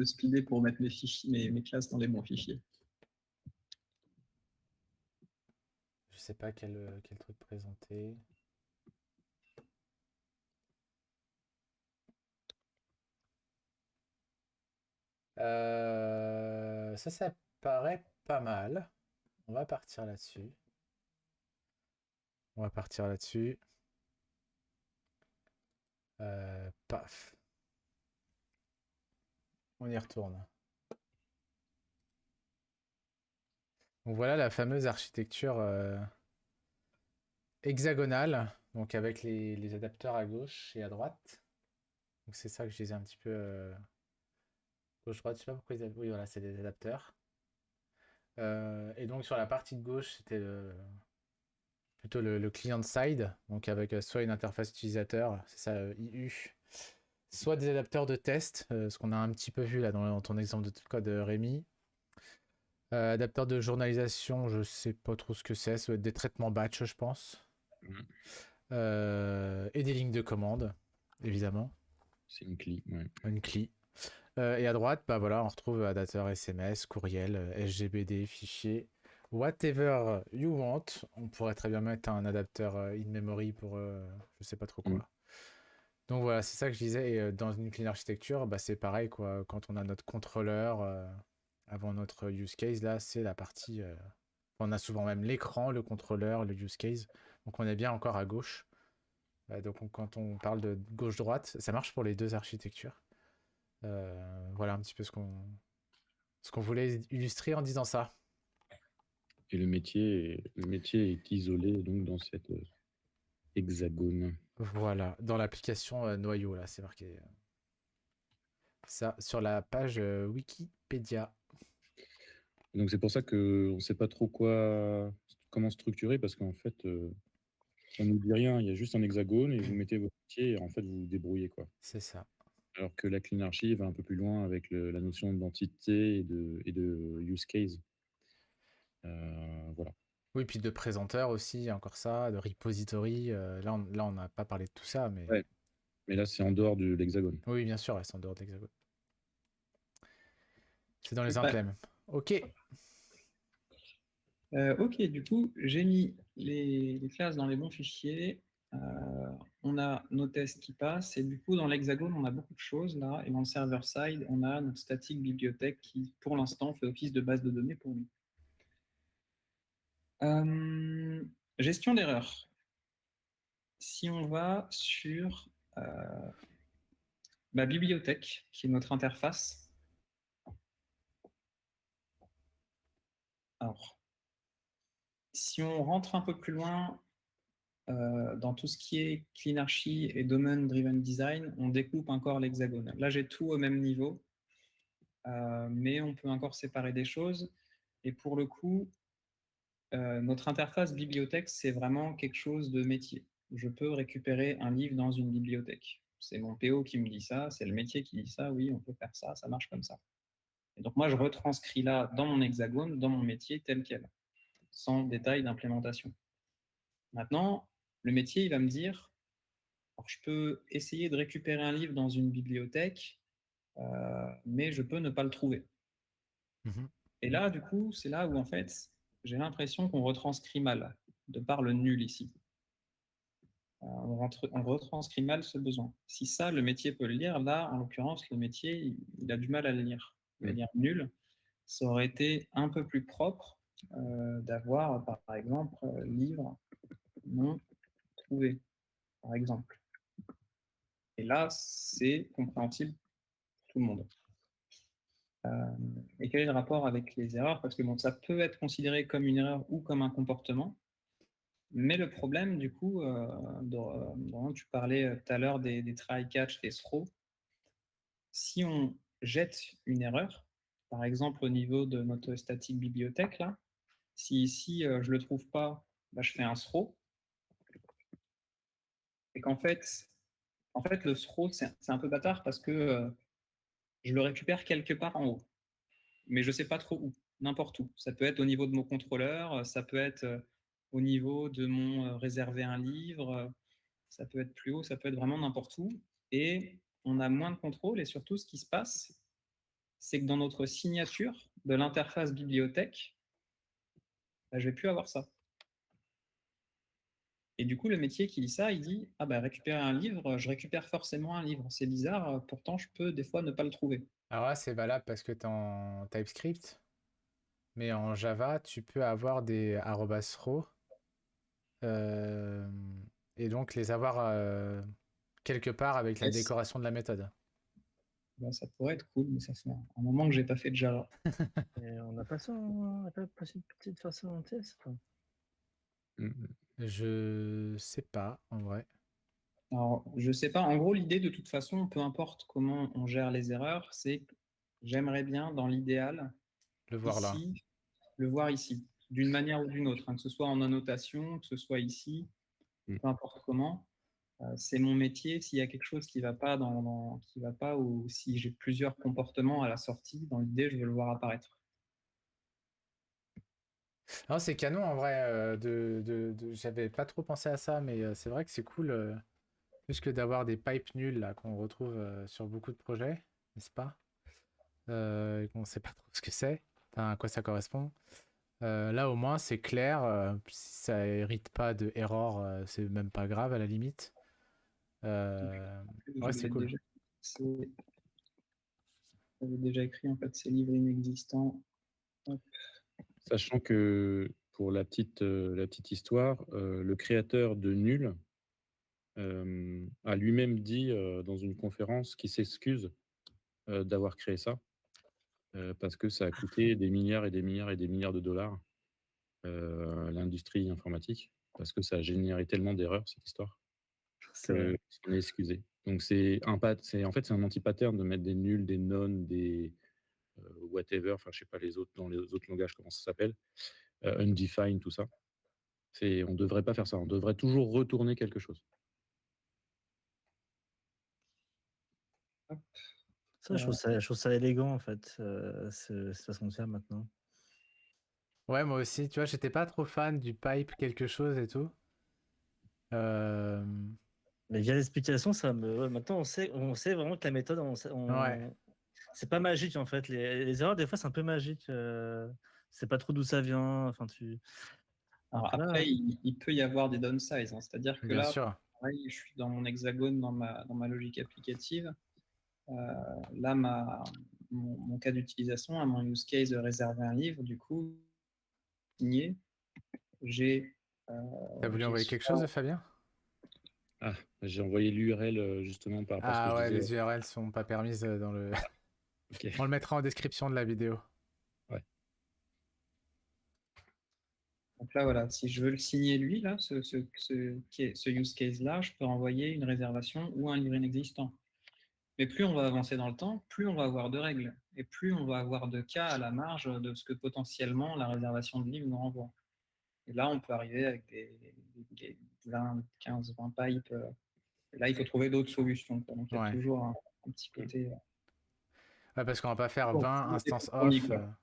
speeder pour mettre mes fichiers, mes classes dans les bons fichiers. Je sais pas quel truc présenter. Ça paraît pas mal. On va partir là-dessus. On va partir là-dessus. Paf. On y retourne. Donc voilà la fameuse architecture hexagonale, donc avec les adapteurs à gauche et à droite. Donc c'est ça que je disais un petit peu gauche-droite, je sais pas pourquoi ils avaient... Oui voilà, c'est des adapteurs. Et donc sur la partie de gauche, c'était plutôt le client-side, donc avec soit une interface utilisateur, c'est ça, IU, soit des adapteurs de test, ce qu'on a un petit peu vu là dans ton exemple de code Rémi. Adapteur de journalisation, je sais pas trop ce que c'est, ça doit être des traitements batch, je pense. Et des lignes de commande, évidemment. C'est une CLI, ouais. Une CLI. Et à droite, bah voilà, on retrouve adapteur SMS, courriel, SGBD, fichier, whatever you want. On pourrait très bien mettre un adapteur in-memory pour je sais pas trop quoi. Donc voilà, c'est ça que je disais. Et dans une clean architecture, bah, c'est pareil, quoi. Quand on a notre contrôleur avant notre use case, là, c'est la partie. On a souvent même l'écran, le contrôleur, le use case. Donc on est bien encore à gauche. Donc quand on parle de gauche-droite, ça marche pour les deux architectures. Voilà un petit peu ce qu'on voulait illustrer en disant ça. Et le métier est isolé donc dans cette hexagone. Voilà, dans l'application noyau, là, c'est marqué ça sur la page Wikipédia. Donc c'est pour ça qu'on ne sait pas trop comment structurer, parce qu'en fait, ça ne nous dit rien. Il y a juste un hexagone et vous mettez vos métiers et en fait, vous vous débrouillez, quoi. C'est ça. Alors que la clean archi va un peu plus loin avec la notion d'entité et de use case. Voilà. Oui, puis de présenteur aussi, encore ça, de repository. Là, on n'a pas parlé de tout ça, mais... Ouais. Mais là, c'est en dehors de l'hexagone. Oui, bien sûr, c'est en dehors de l'hexagone. C'est dans les Ouais. implèmes. Ok. Ok, du coup, j'ai mis les classes dans les bons fichiers. On a nos tests qui passent. Et du coup, dans l'hexagone, on a beaucoup de choses là. Et dans le server-side, on a notre statique bibliothèque qui, pour l'instant, fait office de base de données pour nous. Gestion d'erreurs. Si on va sur ma bibliothèque, qui est notre interface. Alors, si on rentre un peu plus loin dans tout ce qui est clean archi et domain driven design, on découpe encore l'hexagone. Là, j'ai tout au même niveau, mais on peut encore séparer des choses. Et pour le coup, notre interface bibliothèque, c'est vraiment quelque chose de métier. Je peux récupérer un livre dans une bibliothèque. C'est mon PO qui me dit ça, c'est le métier qui dit ça, oui, on peut faire ça, ça marche comme ça. Et donc moi, je retranscris là dans mon hexagone, dans mon métier tel quel, sans détail d'implémentation. Maintenant, le métier, il va me dire, alors, je peux essayer de récupérer un livre dans une bibliothèque, mais je peux ne pas le trouver. Et là, du coup, c'est là où, en fait, j'ai l'impression qu'on retranscrit mal, de par le nul ici. On retranscrit mal ce besoin. Si ça, le métier peut le lire, là, en l'occurrence, le métier, il a du mal à le lire. Il va lire nul. Ça aurait été un peu plus propre d'avoir, par exemple, livre non trouvé, par exemple. Et là, c'est compréhensible pour tout le monde. Et quel est le rapport avec les erreurs? Parce que bon, ça peut être considéré comme une erreur ou comme un comportement. Mais le problème, du coup, dont tu parlais tout à l'heure des try-catch, des throws, si on jette une erreur, par exemple au niveau de notre statique bibliothèque, là, si ici je ne le trouve pas, bah, je fais un throw. Et qu'en fait, le throw, c'est un peu bâtard parce que je le récupère quelque part en haut. Mais je ne sais pas trop où, n'importe où. Ça peut être au niveau de mon contrôleur, ça peut être au niveau de mon réserver un livre, ça peut être plus haut, ça peut être vraiment n'importe où. Et on a moins de contrôle et surtout ce qui se passe, c'est que dans notre signature de l'interface bibliothèque, bah, je ne vais plus avoir ça. Et du coup, le métier qui lit ça, il dit « Ah bah récupérer un livre, je récupère forcément un livre. C'est bizarre, pourtant je peux des fois ne pas le trouver. » Alors là, c'est valable parce que tu es en TypeScript, mais en Java, tu peux avoir des @throw euh, et donc les avoir quelque part avec la Yes. décoration de la méthode. Bah, ça pourrait être cool, mais ça fait un moment que j'ai pas fait de Java. Et on n'a pas ça, on n'a pas possibilité de faire ça en test. Mm. Je sais pas, en vrai. Alors, je sais pas. En gros, l'idée, de toute façon, peu importe comment on gère les erreurs, c'est que j'aimerais bien, dans l'idéal, Le voir là. ici, le voir ici, d'une manière ou d'une autre, hein, que ce soit en annotation, que ce soit ici, Mm. peu importe comment. C'est mon métier. S'il y a quelque chose qui va pas qui va pas, ou si j'ai plusieurs comportements à la sortie, dans l'idée, je veux le voir apparaître. Non, c'est canon en vrai. J'avais pas trop pensé à ça, mais c'est vrai que c'est cool. Plus que d'avoir des pipes nuls là, qu'on retrouve sur beaucoup de projets, n'est-ce pas? Et qu'on sait pas trop ce que c'est, enfin, à quoi ça correspond. Là, au moins, c'est clair. Si ça hérite pas de error, c'est même pas grave à la limite. Je Ouais, c'est l'ai cool. déjà, j'avais déjà écrit en fait ces livres inexistants. Hop. Sachant que pour la petite histoire, le créateur de Nul a lui-même dit dans une conférence qu'il s'excuse d'avoir créé ça parce que ça a coûté des milliards et des milliards et des milliards de dollars à l'industrie informatique parce que ça a généré tellement d'erreurs cette histoire C'est que vrai. s'en est excusé. Donc en fait c'est un anti-pattern de mettre des nuls, des none, des whatever, enfin je sais pas les autres dans les autres langages comment ça s'appelle, undefined, tout ça. On devrait pas faire ça. On devrait toujours retourner quelque chose. Hop. Ça, je trouve ça élégant en fait, cette façon de faire maintenant. Ouais, moi aussi. Tu vois, j'étais pas trop fan du pipe quelque chose et tout. Euh, Mais via l'explication, ça me. Ouais, maintenant, on sait vraiment que la méthode, Ouais, c'est pas magique en fait. Les erreurs, des fois, c'est un peu magique. C'est pas trop d'où ça vient. Enfin, Alors Alors que là, après, il peut y avoir des downsides, hein. C'est-à-dire que bien là, sûr. pareil, je suis dans mon hexagone, dans ma logique applicative. Euh, Là, mon cas d'utilisation, à mon use case de réserver un livre, du coup, signé, j'ai euh, T'as voulu j'ai envoyer quelque chose, Fabien? Ah, j'ai envoyé l'URL justement par rapport à ce que Ah je ouais, disais. les URL sont pas permises dans le. Ok. On le mettra en description de la vidéo. Ouais. Donc là, voilà, si je veux le signer lui, là, ce use case-là, je peux envoyer une réservation ou un livre inexistant. Mais plus on va avancer dans le temps, plus on va avoir de règles et plus on va avoir de cas à la marge de ce que potentiellement la réservation de livre nous renvoie. Et là, on peut arriver avec des 20, 15, 20 pipes. Et là, il faut trouver d'autres solutions, quoi. Donc, il y a Ouais. toujours un petit côté. Ouais, parce qu'on va pas faire Bon, 20 c'est instances compromis, off. quoi.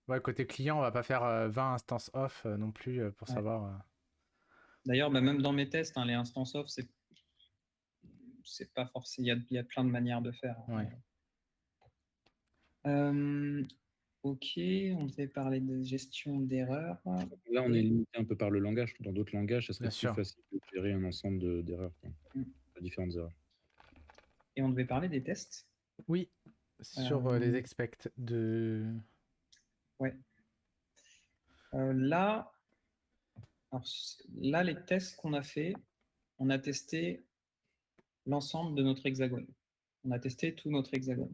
Ouais, côté client, on va pas faire 20 instances off non plus pour Ouais. savoir. D'ailleurs, bah, même dans mes tests, hein, les instances off, c'est pas forcément. Il y a plein de manières de faire. Ouais. Ok, on devait parler de gestion d'erreurs. Là, on est limité un peu par le langage. Dans d'autres langages, ça serait Bien plus sûr. facile de gérer un ensemble d'erreurs, différentes erreurs. Et on devait parler des tests. Oui, sur les Euh, expects de. ouais. Là, là, les tests qu'on a fait, on a testé l'ensemble de notre hexagone. On a testé tout notre hexagone.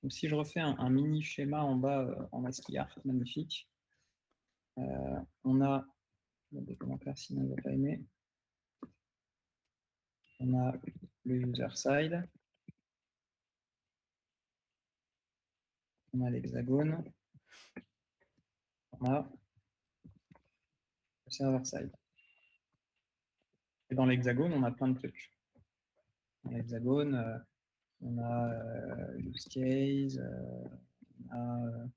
Donc, si je refais un mini schéma en bas en ASCII art, magnifique, on a, des commentaires sinon il ne va pas aimer, on a le user side, on a l'hexagone, on a le server side. Et dans l'hexagone, on a plein de trucs. Dans l'hexagone, on a use case, on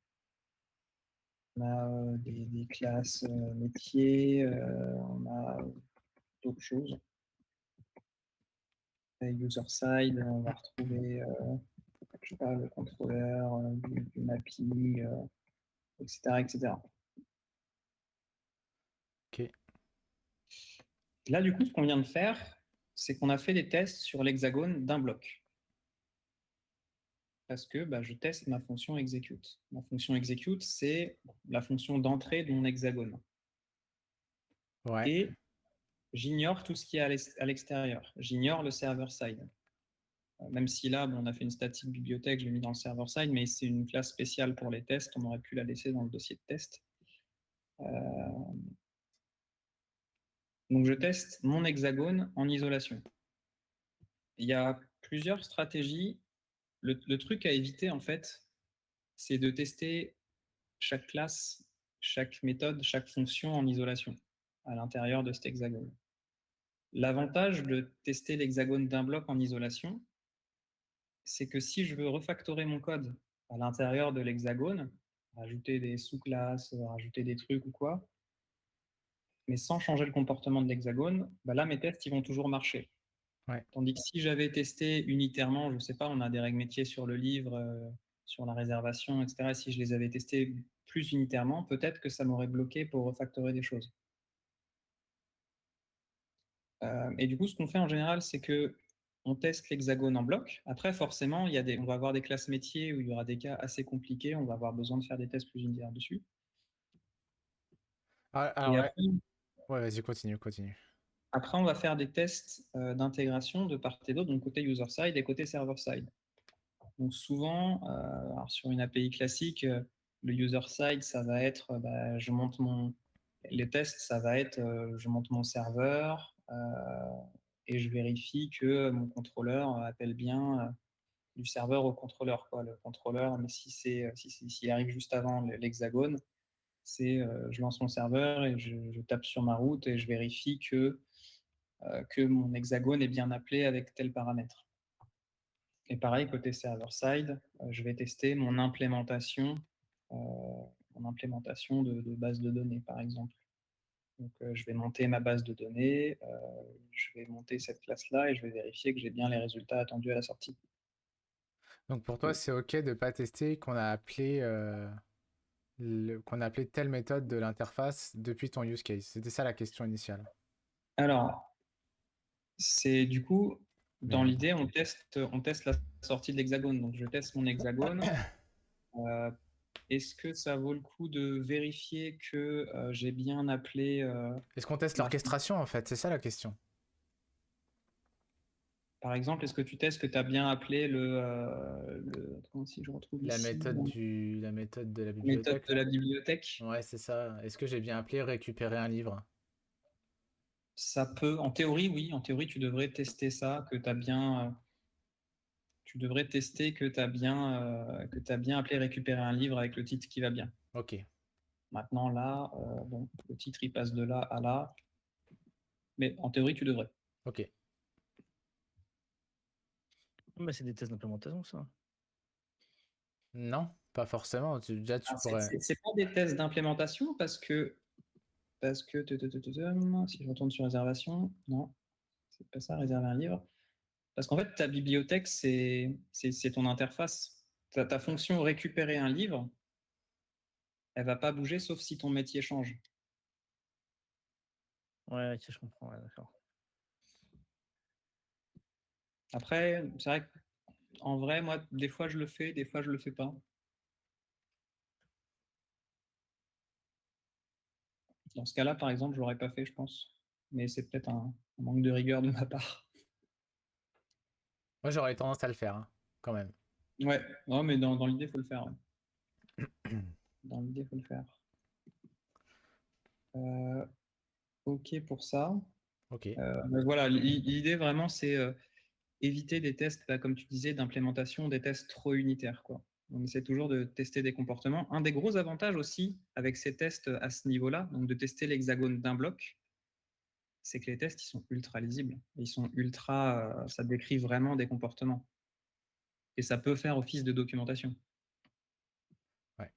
a des classes métiers, on a d'autres choses. User side, on va retrouver je sais pas, le contrôleur, du mapping, etc., etc. Ok. Là, du coup, ce qu'on vient de faire, c'est qu'on a fait des tests sur l'hexagone d'un bloc. Parce que bah, je teste ma fonction execute. Ma fonction execute, c'est la fonction d'entrée de mon hexagone. Ouais. Et J'ignore tout ce qui est à l'extérieur. J'ignore le server-side. Même si là, bon, on a fait une statique bibliothèque, je l'ai mis dans le server-side, mais c'est une classe spéciale pour les tests. On aurait pu la laisser dans le dossier de test. Donc, je teste mon hexagone en isolation. Il y a plusieurs stratégies. Le truc à éviter, en fait, c'est de tester chaque classe, chaque méthode, chaque fonction en isolation à l'intérieur de cet hexagone. L'avantage de tester l'hexagone d'un bloc en isolation, c'est que si je veux refactorer mon code à l'intérieur de l'hexagone, rajouter des sous-classes, rajouter des trucs ou quoi, mais sans changer le comportement de l'hexagone, bah là, mes tests, ils vont toujours marcher. Ouais. Tandis que si j'avais testé unitairement, je ne sais pas, on a des règles métiers sur le livre, sur la réservation, etc. Si je les avais testés plus unitairement, peut-être que ça m'aurait bloqué pour refactorer des choses. Et du coup, ce qu'on fait en général, c'est que on teste l'hexagone en bloc. Après, forcément, on va avoir des classes métiers où il y aura des cas assez compliqués. On va avoir besoin de faire des tests plus unitaires dessus. Alors, Et ouais, ouais, vas-y, continue. après, on va faire des tests d'intégration de part et d'autre, donc côté user-side et côté server-side. Donc souvent, alors sur une API classique, le user-side, ça va être, les tests, ça va être, je monte mon serveur et je vérifie que mon contrôleur appelle bien du serveur au contrôleur, quoi. Le contrôleur, mais s'il arrive juste avant l'hexagone, c'est je lance mon serveur et je tape sur ma route et je vérifie que mon hexagone est bien appelé avec tel paramètre. Et pareil, côté server-side, je vais tester mon implémentation de base de données, par exemple. Donc, je vais monter ma base de données, je vais monter cette classe-là et je vais vérifier que j'ai bien les résultats attendus à la sortie. Donc pour toi, c'est OK de pas tester qu'on a appelé telle méthode de l'interface depuis ton use case. C'était ça la question initiale. Alors, c'est du coup, dans Mais l'idée, on teste la sortie de l'hexagone. Donc, je teste mon hexagone. Est-ce que ça vaut le coup de vérifier que j'ai bien appelé est-ce qu'on teste la... l'orchestration en fait? C'est ça la question. Par exemple, est-ce que tu testes que tu as bien appelé comment si je retrouve La ici méthode la méthode de la la méthode bibliothèque de là? la bibliothèque? Ouais, c'est ça. Est-ce que j'ai bien appelé récupérer un livre? Ça peut, en théorie, oui. En théorie, tu devrais tester ça, que tu as bien... tu devrais tester que tu as bien appelé récupérer un livre avec le titre qui va bien. OK. Maintenant, là, bon, le titre, il passe de là à là. Mais en théorie, tu devrais. OK. Mais c'est des tests d'implémentation, ça. Non, pas forcément. Déjà, tu Alors, pourrais. c'est pas des tests d'implémentation parce que si je retourne sur réservation, non, c'est pas ça, réserver un livre. Parce qu'en fait, ta bibliothèque, c'est ton interface. Ta fonction récupérer un livre, elle va pas bouger sauf si ton métier change. Ouais, ok, je comprends, ouais, d'accord. Après, c'est vrai qu'en vrai, moi, des fois je le fais, des fois je le fais pas. Dans ce cas-là, par exemple, je l'aurais pas fait, je pense. Mais c'est peut-être un manque de rigueur de ma part. Moi, j'aurais tendance à le faire, hein, quand même. Ouais, non, mais dans l'idée, il faut le faire. Ouais. Dans l'idée, il faut le faire. Ok pour ça. OK. Mais voilà, l'idée vraiment, c'est éviter des tests, comme tu disais, d'implémentation, des tests trop unitaires, quoi. On essaie toujours de tester des comportements. Un des gros avantages aussi avec ces tests à ce niveau-là, donc de tester l'hexagone d'un bloc, c'est que les tests, ils sont ultra lisibles. Ils sont ultra, ça décrit vraiment des comportements. Et ça peut faire office de documentation. Ouais.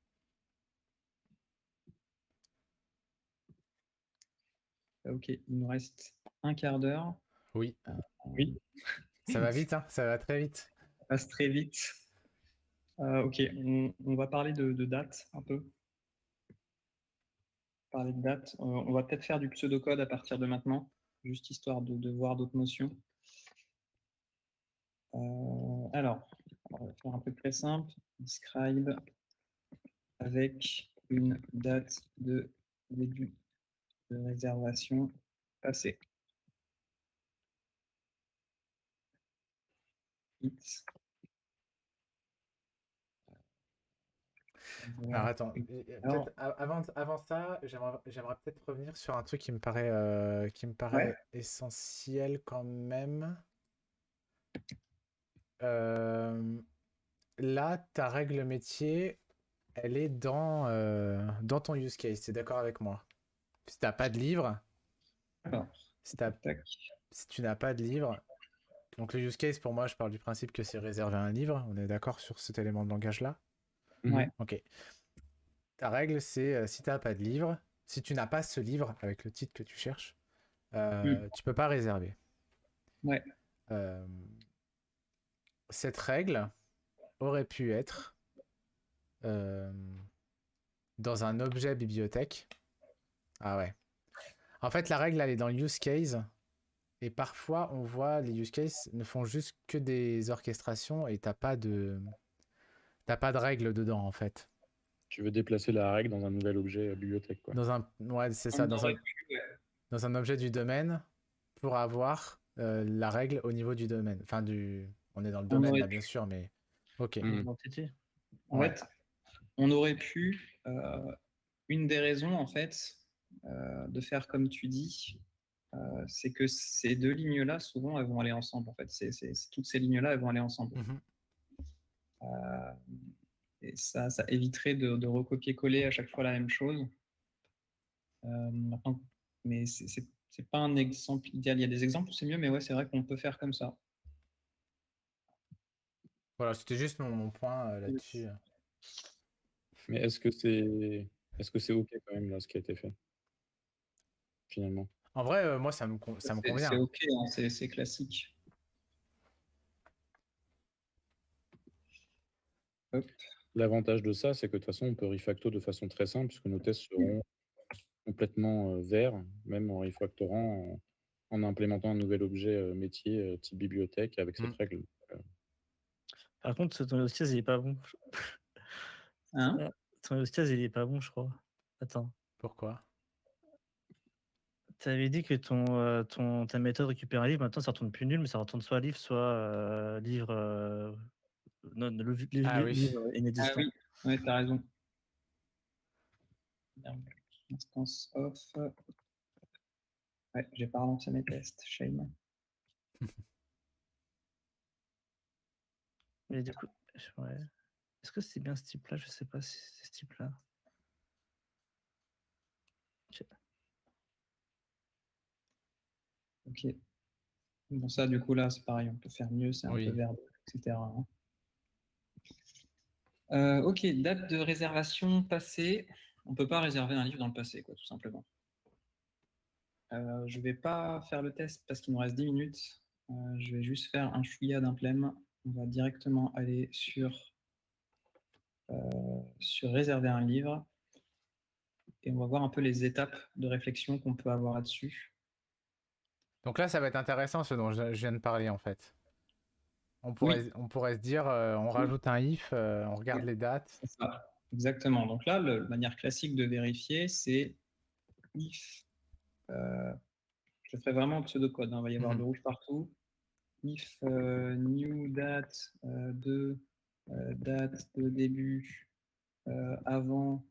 Ok, il nous reste un quart d'heure. Oui. Oui, Ça va vite, hein, ça va très vite. ça passe très vite. Ok, on va parler de date un peu. Parler de date. On va peut-être faire du pseudocode à partir de maintenant, juste histoire de voir d'autres notions. Alors, on va faire un peu très simple. Describe avec une date de début de réservation passée. It. Alors attends, Alors, peut-être avant ça, j'aimerais peut-être revenir sur un truc qui me ouais, paraît essentiel quand même. Euh, Là, ta règle métier, elle est dans ton use case. T'es d'accord avec moi? Si t'as pas de livre, alors, si, t'as- tac. si tu n'as pas de livre, donc le use case pour moi, je pars du principe que c'est réservé à un livre. On est d'accord sur cet élément de langage-là? Ouais, Ok. Ta règle, c'est si t'as pas de livre, si tu n'as pas ce livre avec le titre que tu cherches, tu peux pas réserver. ouais, Euh, Cette règle aurait pu être euh, dans un objet bibliothèque. Ah ouais. En fait, la règle, elle est dans le use case. Et parfois, on voit les use cases ne font juste que des orchestrations et t'as pas de règle dedans, en fait. Tu veux déplacer la règle dans un nouvel objet bibliothèque, quoi. Ouais, c'est ça, on aurait pu, ouais. dans un objet du domaine pour avoir la règle au niveau du domaine. Enfin, on est dans le On domaine aurait là, bien pu, sûr, mais ok. L'identité. en Ouais. fait, on aurait pu, une des raisons, en fait, de faire comme tu dis, c'est que ces deux lignes-là, souvent, elles vont aller ensemble, en fait. Toutes ces lignes-là, elles vont aller ensemble. Mhm. Euh, et ça éviterait de recopier-coller à chaque fois la même chose. Maintenant, mais c'est pas un exemple idéal. Il y a des exemples où c'est mieux, mais ouais, c'est vrai qu'on peut faire comme ça. Voilà, c'était juste mon point là-dessus. Mais est-ce que c'est OK quand même, là, ce qui a été fait, finalement? En vrai, moi, ça me C'est convient. OK, hein, c'est classique. Hop. L'avantage de ça, c'est que de toute façon, on peut refacto de façon très simple, puisque nos tests seront complètement verts, même en refactorant, en implémentant un nouvel objet métier type bibliothèque avec cette Mm. règle. Par contre, ton hostess, il est pas bon. Hein? Ton hostess, il est pas bon, je crois. Attends. Pourquoi? Tu avais dit que ta méthode récupère un livre, maintenant ça retourne plus nul, mais ça retourne soit livre, soit livre, non, Ah oui. livre Ah inexistant. oui, ouais, t'as raison. Instance off. Ouais, j'ai pas relancé mes tests, shame. Mais du coup, ouais. Est-ce que c'est bien ce type-là? Je sais pas si c'est ce type-là. Ok. Bon, ça, du coup, là, c'est pareil, on peut faire mieux, c'est un Oui. peu vert, etc. Ok, date de réservation passée. On peut pas réserver un livre dans le passé, quoi, tout simplement. Je vais pas faire le test parce qu'il nous reste 10 minutes. Je vais juste faire un chouïa d'implème. On va directement aller sur réserver un livre et on va voir un peu les étapes de réflexion qu'on peut avoir là-dessus. Donc là, ça va être intéressant ce dont je viens de parler en fait. Oui, On pourrait se dire, on rajoute un if, on regarde les dates. c'est ça. Exactement. Donc là, la manière classique de vérifier, c'est if. Je ferai vraiment un pseudocode, hein, il va y avoir du rouge partout. If new date date de début avant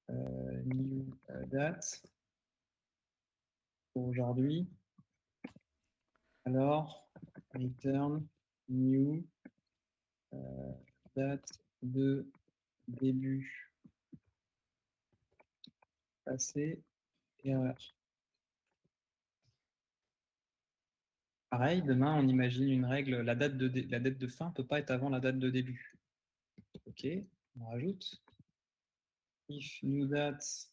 new date pour aujourd'hui. Alors, return new date de début passé, erreur. Pareil, demain, on imagine une règle, la date de fin ne peut pas être avant la date de début. Ok, on rajoute. If new date,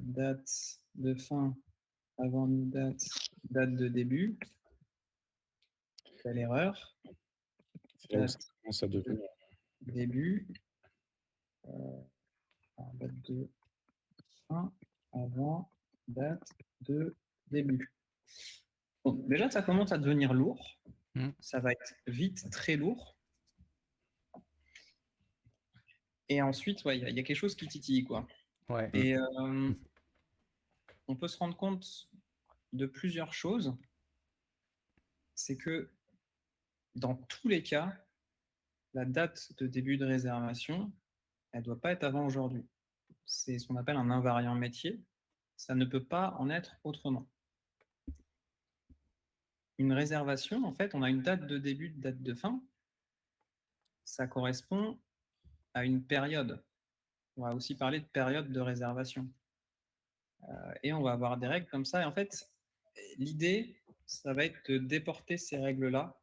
date de fin avant new date, date de début. Quelle erreur. C'est là où ça Date commence à devenir. de début. Date de fin avant date de début. Donc, déjà, ça commence à devenir lourd. Mm. Ça va être vite très lourd. Et ensuite, ouais, il y a quelque chose qui titille, quoi. Ouais. Et on peut se rendre compte de plusieurs choses. C'est que dans tous les cas, la date de début de réservation, elle ne doit pas être avant aujourd'hui. C'est ce qu'on appelle un invariant métier. Ça ne peut pas en être autrement. Une réservation, en fait, on a une date de début, date de fin. Ça correspond à une période. On va aussi parler de période de réservation. Et on va avoir des règles comme ça. Et en fait, l'idée, ça va être de déporter ces règles-là,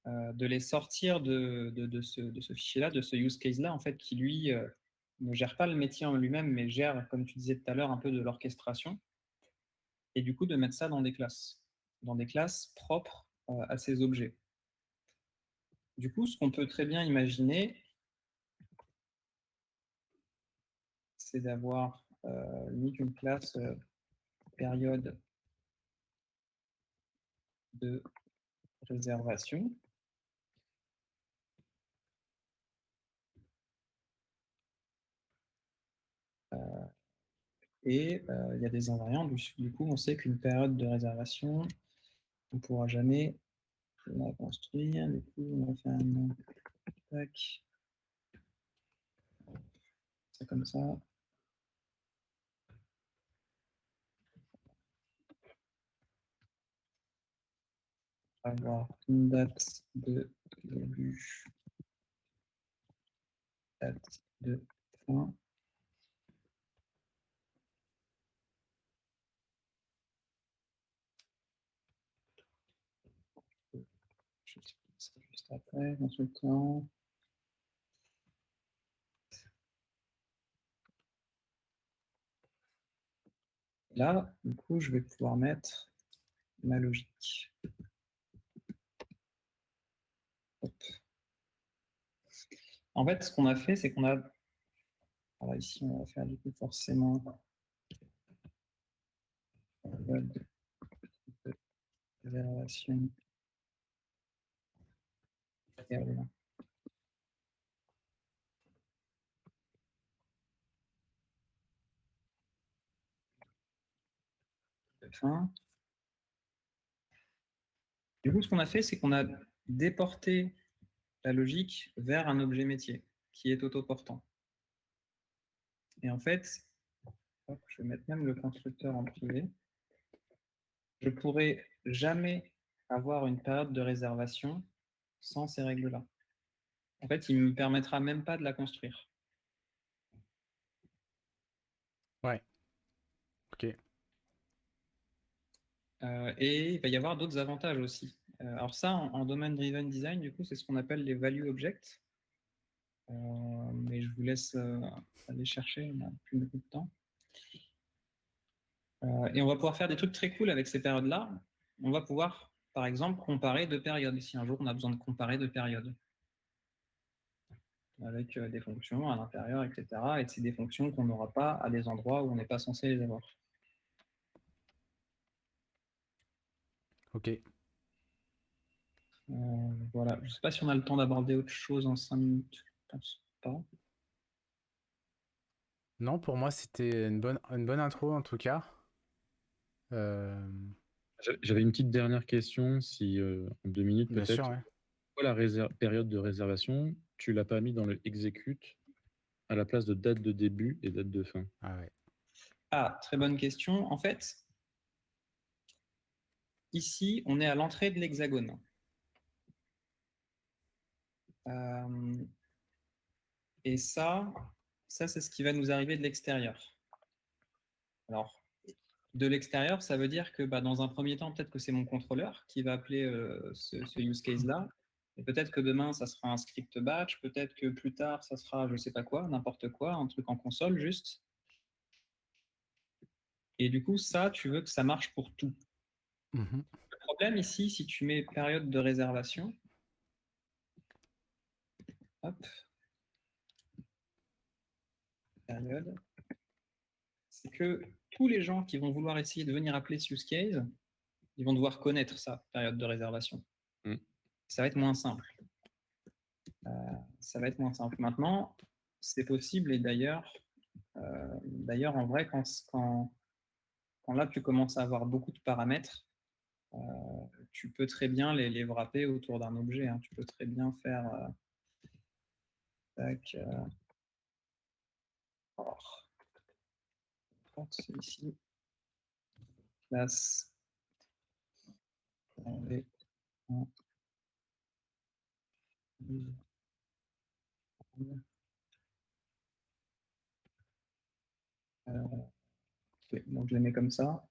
de les sortir de ce fichier-là, de ce use case-là, en fait, qui lui ne gère pas le métier en lui-même, mais gère, comme tu disais tout à l'heure, un peu de l'orchestration. Et du coup, de mettre ça dans des classes propres à ces objets. Du coup, ce qu'on peut très bien imaginer, c'est d'avoir limite une classe période de réservation. Et il y a des invariants. Du coup, on sait qu'une période de réservation, on ne pourra jamais la construire. Du coup, on va faire un tac. C'est comme ça. On va avoir une date de début, date de fin. Je vais ça juste après, consultant. Là, du coup, je vais pouvoir mettre ma logique. Hop. En fait, ce qu'on a fait, c'est qu'on a... Alors ici, on va faire du coup forcément période de réservation. Fin. Du coup, ce qu'on a fait, c'est qu'on a déporté la logique vers un objet métier qui est autoportant. Et en fait, hop, je vais mettre même le constructeur en privé. Je ne pourrai jamais avoir une période de réservation sans ces règles-là. En fait, il ne me permettra même pas de la construire. Ouais. Ok. Et il va y avoir d'autres avantages aussi. Alors ça, en domain-driven design, du coup, c'est ce qu'on appelle les value objects. Mais je vous laisse aller chercher, on n'a plus beaucoup de temps. Et on va pouvoir faire des trucs très cool avec ces périodes-là. On va pouvoir, par exemple, comparer deux périodes, si un jour on a besoin de comparer deux périodes, avec des fonctions à l'intérieur, etc. Et c'est des fonctions qu'on n'aura pas à des endroits où on n'est pas censé les avoir. Ok. Voilà, je ne sais pas si on a le temps d'aborder autre chose en 5 minutes. Je pense pas. Non, pour moi, c'était une bonne intro en tout cas. J'avais une petite dernière question, si en 2 minutes Bien sûr, peut-être. ouais. Pourquoi la période de réservation, tu l'as pas mis dans le execute à la place de date de début et date de fin? Ah ouais. Ah, très bonne question. En fait, ici, on est à l'entrée de l'hexagone. Et ça c'est ce qui va nous arriver de l'extérieur. Alors, de l'extérieur, ça veut dire que dans un premier temps, peut-être que c'est mon contrôleur qui va appeler ce use case-là. Et peut-être que demain, ça sera un script batch. Peut-être que plus tard, ça sera je ne sais pas quoi, n'importe quoi, un truc en console juste. Et du coup, ça, tu veux que ça marche pour tout. Mhm. Le problème ici, si tu mets période de réservation, hop, période, c'est que tous les gens qui vont vouloir essayer de venir appeler ce use case, ils vont devoir connaître ça, période de réservation. Mm. Ça va être moins simple. Ça va être moins simple. Maintenant, c'est possible, et d'ailleurs, en vrai, quand là tu commences à avoir beaucoup de paramètres, tu peux très bien les wrapper autour d'un objet, hein. Tu peux très bien faire, tac, alors, c'est ici, classe, enlever, en, ok, donc je les mets comme ça.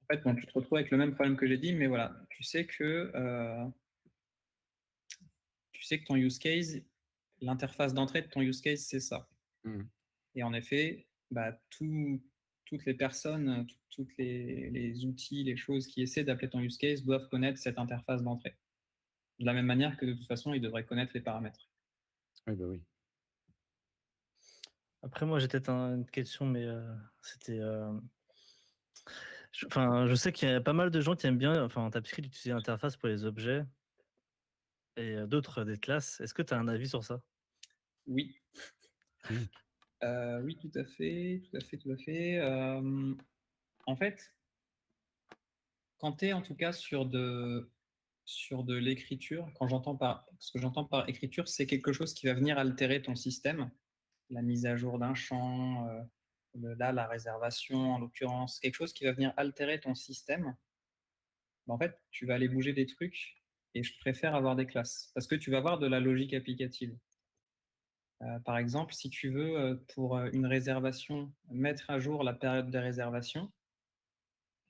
En fait, bon, tu te retrouves avec le même problème que j'ai dit, mais voilà, tu sais que ton use case, l'interface d'entrée de ton use case, c'est ça. Mmh. Et en effet, bah, toutes les personnes, toutes les outils, les choses qui essaient d'appeler ton use case doivent connaître cette interface d'entrée. De la même manière que de toute façon, ils devraient connaître les paramètres. Oui, bah oui. Après, moi, j'ai peut-être une question, mais c'était. Enfin, je sais qu'il y a pas mal de gens qui aiment bien, enfin, en TypeScript, utiliser l'interface pour les objets et d'autres des classes. Est-ce que tu as un avis sur ça? Oui. Mmh. Oui, tout à fait, tout à fait, tout à fait. En fait, quand tu es en tout cas sur de l'écriture, ce que j'entends par écriture, c'est quelque chose qui va venir altérer ton système, la mise à jour d'un champ, là, la réservation en l'occurrence, quelque chose qui va venir altérer ton système. Bah, en fait, tu vas aller bouger des trucs et je préfère avoir des classes parce que tu vas avoir de la logique applicative. Par exemple, si tu veux, pour, une réservation, mettre à jour la période de réservation,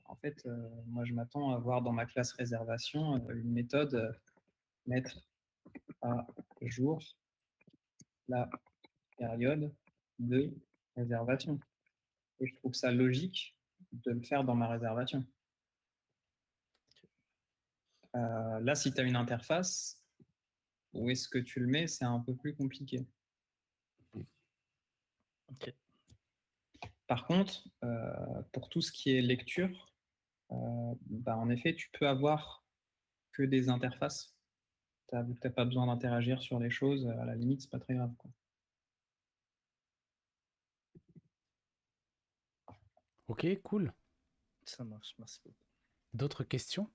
en fait, moi, je m'attends à voir dans ma classe réservation, une méthode, mettre à jour la période de réservation et je trouve ça logique de le faire dans ma réservation. Là, si tu as une interface, où est-ce que tu le mets? C'est un peu plus compliqué. Ok. Par contre, pour tout ce qui est lecture, bah, en effet, tu peux avoir que des interfaces. Tu as pas besoin d'interagir sur les choses, à la limite, c'est pas très grave, quoi. Ok, cool. Ça marche, merci beaucoup. D'autres questions?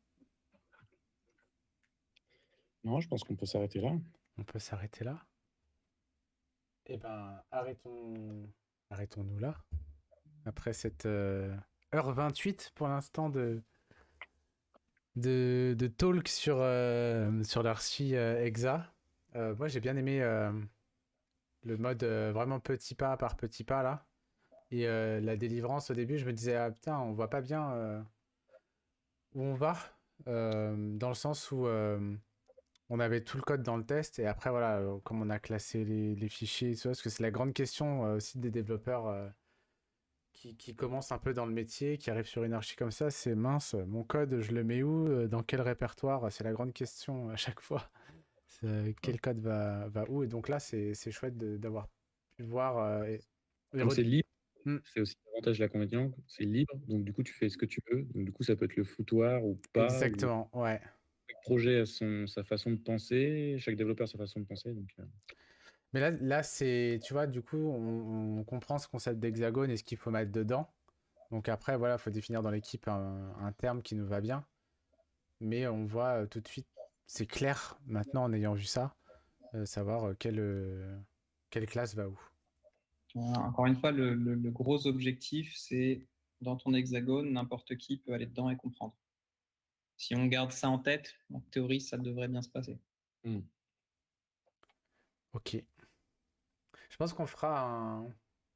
Non, je pense qu'on peut s'arrêter là. On peut s'arrêter là. Eh ben, arrêtons-nous là. Après cette heure 28 pour l'instant de talk sur l'archi Exa. Moi, j'ai bien aimé le mode vraiment petit pas par petit pas là. Et la délivrance au début, je me disais, ah putain, on voit pas bien où on va. Dans le sens où on avait tout le code dans le test. Et après, voilà, comme on a classé les fichiers, tout ça, parce que c'est la grande question aussi des développeurs qui commencent un peu dans le métier, qui arrivent sur une archi comme ça, c'est mince, mon code, je le mets où, dans quel répertoire? C'est la grande question à chaque fois. Quel code va où? Et donc là, c'est chouette d'avoir pu voir. Comme c'est libre, Hmm, c'est aussi l'avantage et l'inconvénient, c'est libre, donc du coup, tu fais ce que tu veux. Donc du coup, ça peut être le foutoir ou pas, ou exactement, ouais. chaque projet a sa façon de penser, chaque développeur a sa façon de penser. Donc, Mais là c'est, tu vois, du coup, on comprend ce concept d'hexagone et ce qu'il faut mettre dedans. Donc après, voilà, il faut définir dans l'équipe un terme qui nous va bien. Mais on voit tout de suite, c'est clair maintenant en ayant vu ça, savoir quelle classe va où. Encore une fois, le gros objectif, c'est dans ton hexagone, n'importe qui peut aller dedans et comprendre. Si on garde ça en tête, en théorie, ça devrait bien se passer. Ok. Je pense qu'on fera un.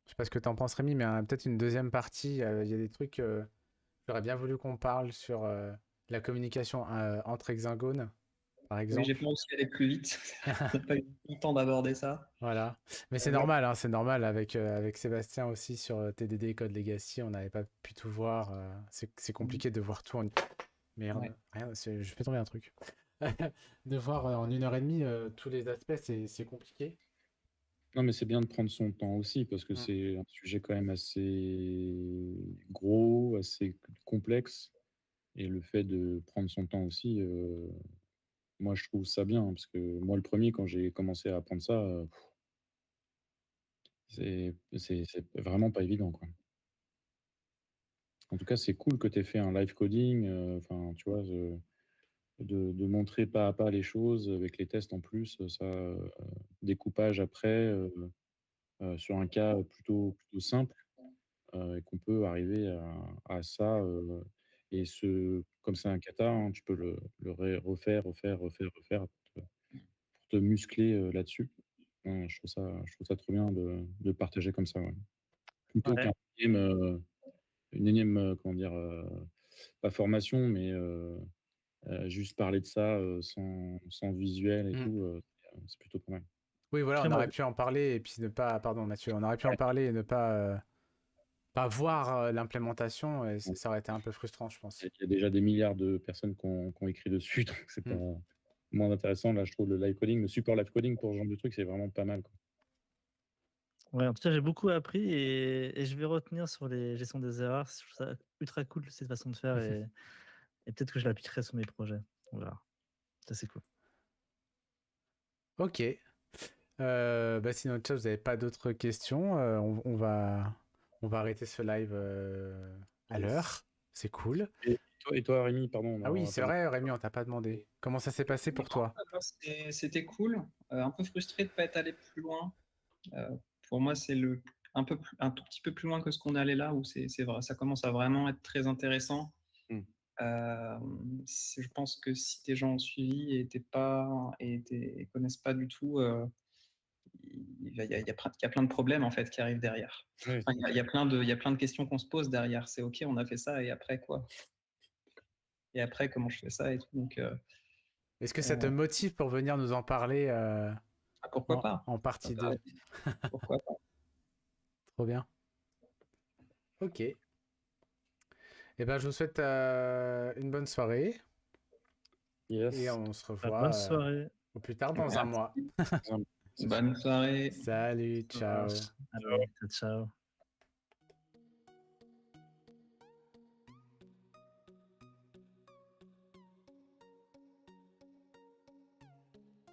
Je sais pas ce que t'en penses, Rémi, mais peut-être une deuxième partie. Il y a des trucs. J'aurais bien voulu qu'on parle sur la communication entre hexagones, par Oui, j'ai exemple. pas aussi aller plus vite. On n'a pas eu le temps d'aborder ça. Voilà. Mais c'est Ouais. normal, hein, c'est normal. Avec Sébastien aussi sur TDD Code Legacy, on n'avait pas pu tout voir. C'est compliqué de voir tout en. Merde, Ouais. rien, je fais tomber un truc. De voir en 1 heure et demie tous les aspects, c'est compliqué. non, mais c'est bien de prendre son temps aussi, parce que Mm. c'est un sujet quand même assez gros, assez complexe. Et le fait de prendre son temps aussi, moi, je trouve ça bien, hein, parce que moi, le premier quand j'ai commencé à apprendre ça, c'est vraiment pas évident, quoi. En tout cas, c'est cool que tu aies fait un live coding, enfin, tu vois, de montrer pas à pas les choses avec les tests en plus, ça, découpage après, sur un cas plutôt simple, et qu'on peut arriver à ça, et comme c'est un kata, hein, tu peux le refaire, refaire, refaire, refaire pour te muscler, là-dessus. Je trouve ça trop bien de partager comme ça, ouais. Plutôt Ouais. qu'un énième, une énième, comment dire? Pas formation, mais juste parler de ça, sans visuel et Mm. tout, c'est plutôt pas mal. Oui, voilà, Après, on moi, aurait pu en parler et puis ne pas. Pardon, Mathieu, on aurait pu en parler et ne pas voir l'implémentation et Bon, ça aurait été un peu frustrant, je pense. il y a déjà des milliards de personnes qui ont écrit dessus, donc c'est pas Mm. moins intéressant. Là, je trouve le live coding, le support live coding pour ce genre de truc, c'est vraiment pas mal, quoi. ouais, en tout cas, j'ai beaucoup appris et je vais retenir sur les gestions des erreurs. Je trouve ça ultra cool cette façon de faire et peut-être que je l'appliquerai sur mes projets. On verra. Ça, c'est cool. Ok. Bah, si dans le chat, vous n'avez pas d'autres questions, on va arrêter ce live à l'heure. C'est cool. Et toi, Rémi, pardon, Ah on oui, a c'est pas vrai, Rémi, on t'a pas demandé. Comment ça s'est passé pour toi? Alors, c'était cool. Un peu frustré de ne pas être allé plus loin. Pour moi, c'est un tout petit peu plus loin que ce qu'on est allé là, où c'est vrai, ça commence à vraiment être très intéressant. Mmh. Je pense que si des gens ont suivi et connaissent pas du tout, il y a plein de problèmes en fait qui arrivent derrière. Ouais, Enfin, il y a plein de questions qu'on se pose derrière. C'est OK, on a fait ça et après quoi? Et après comment je fais ça et tout donc Est-ce que ça te heu, motive pour venir nous en parler pourquoi pas? en partie 2? Pourquoi pas? Trop bien. Ok. Eh ben, je vous souhaite une bonne soirée et yes. on se Bonne revoit soirée. au plus tard dans un mois. Merci. Bonne soirée. Salut, Ça marche. ciao. Allez, ciao.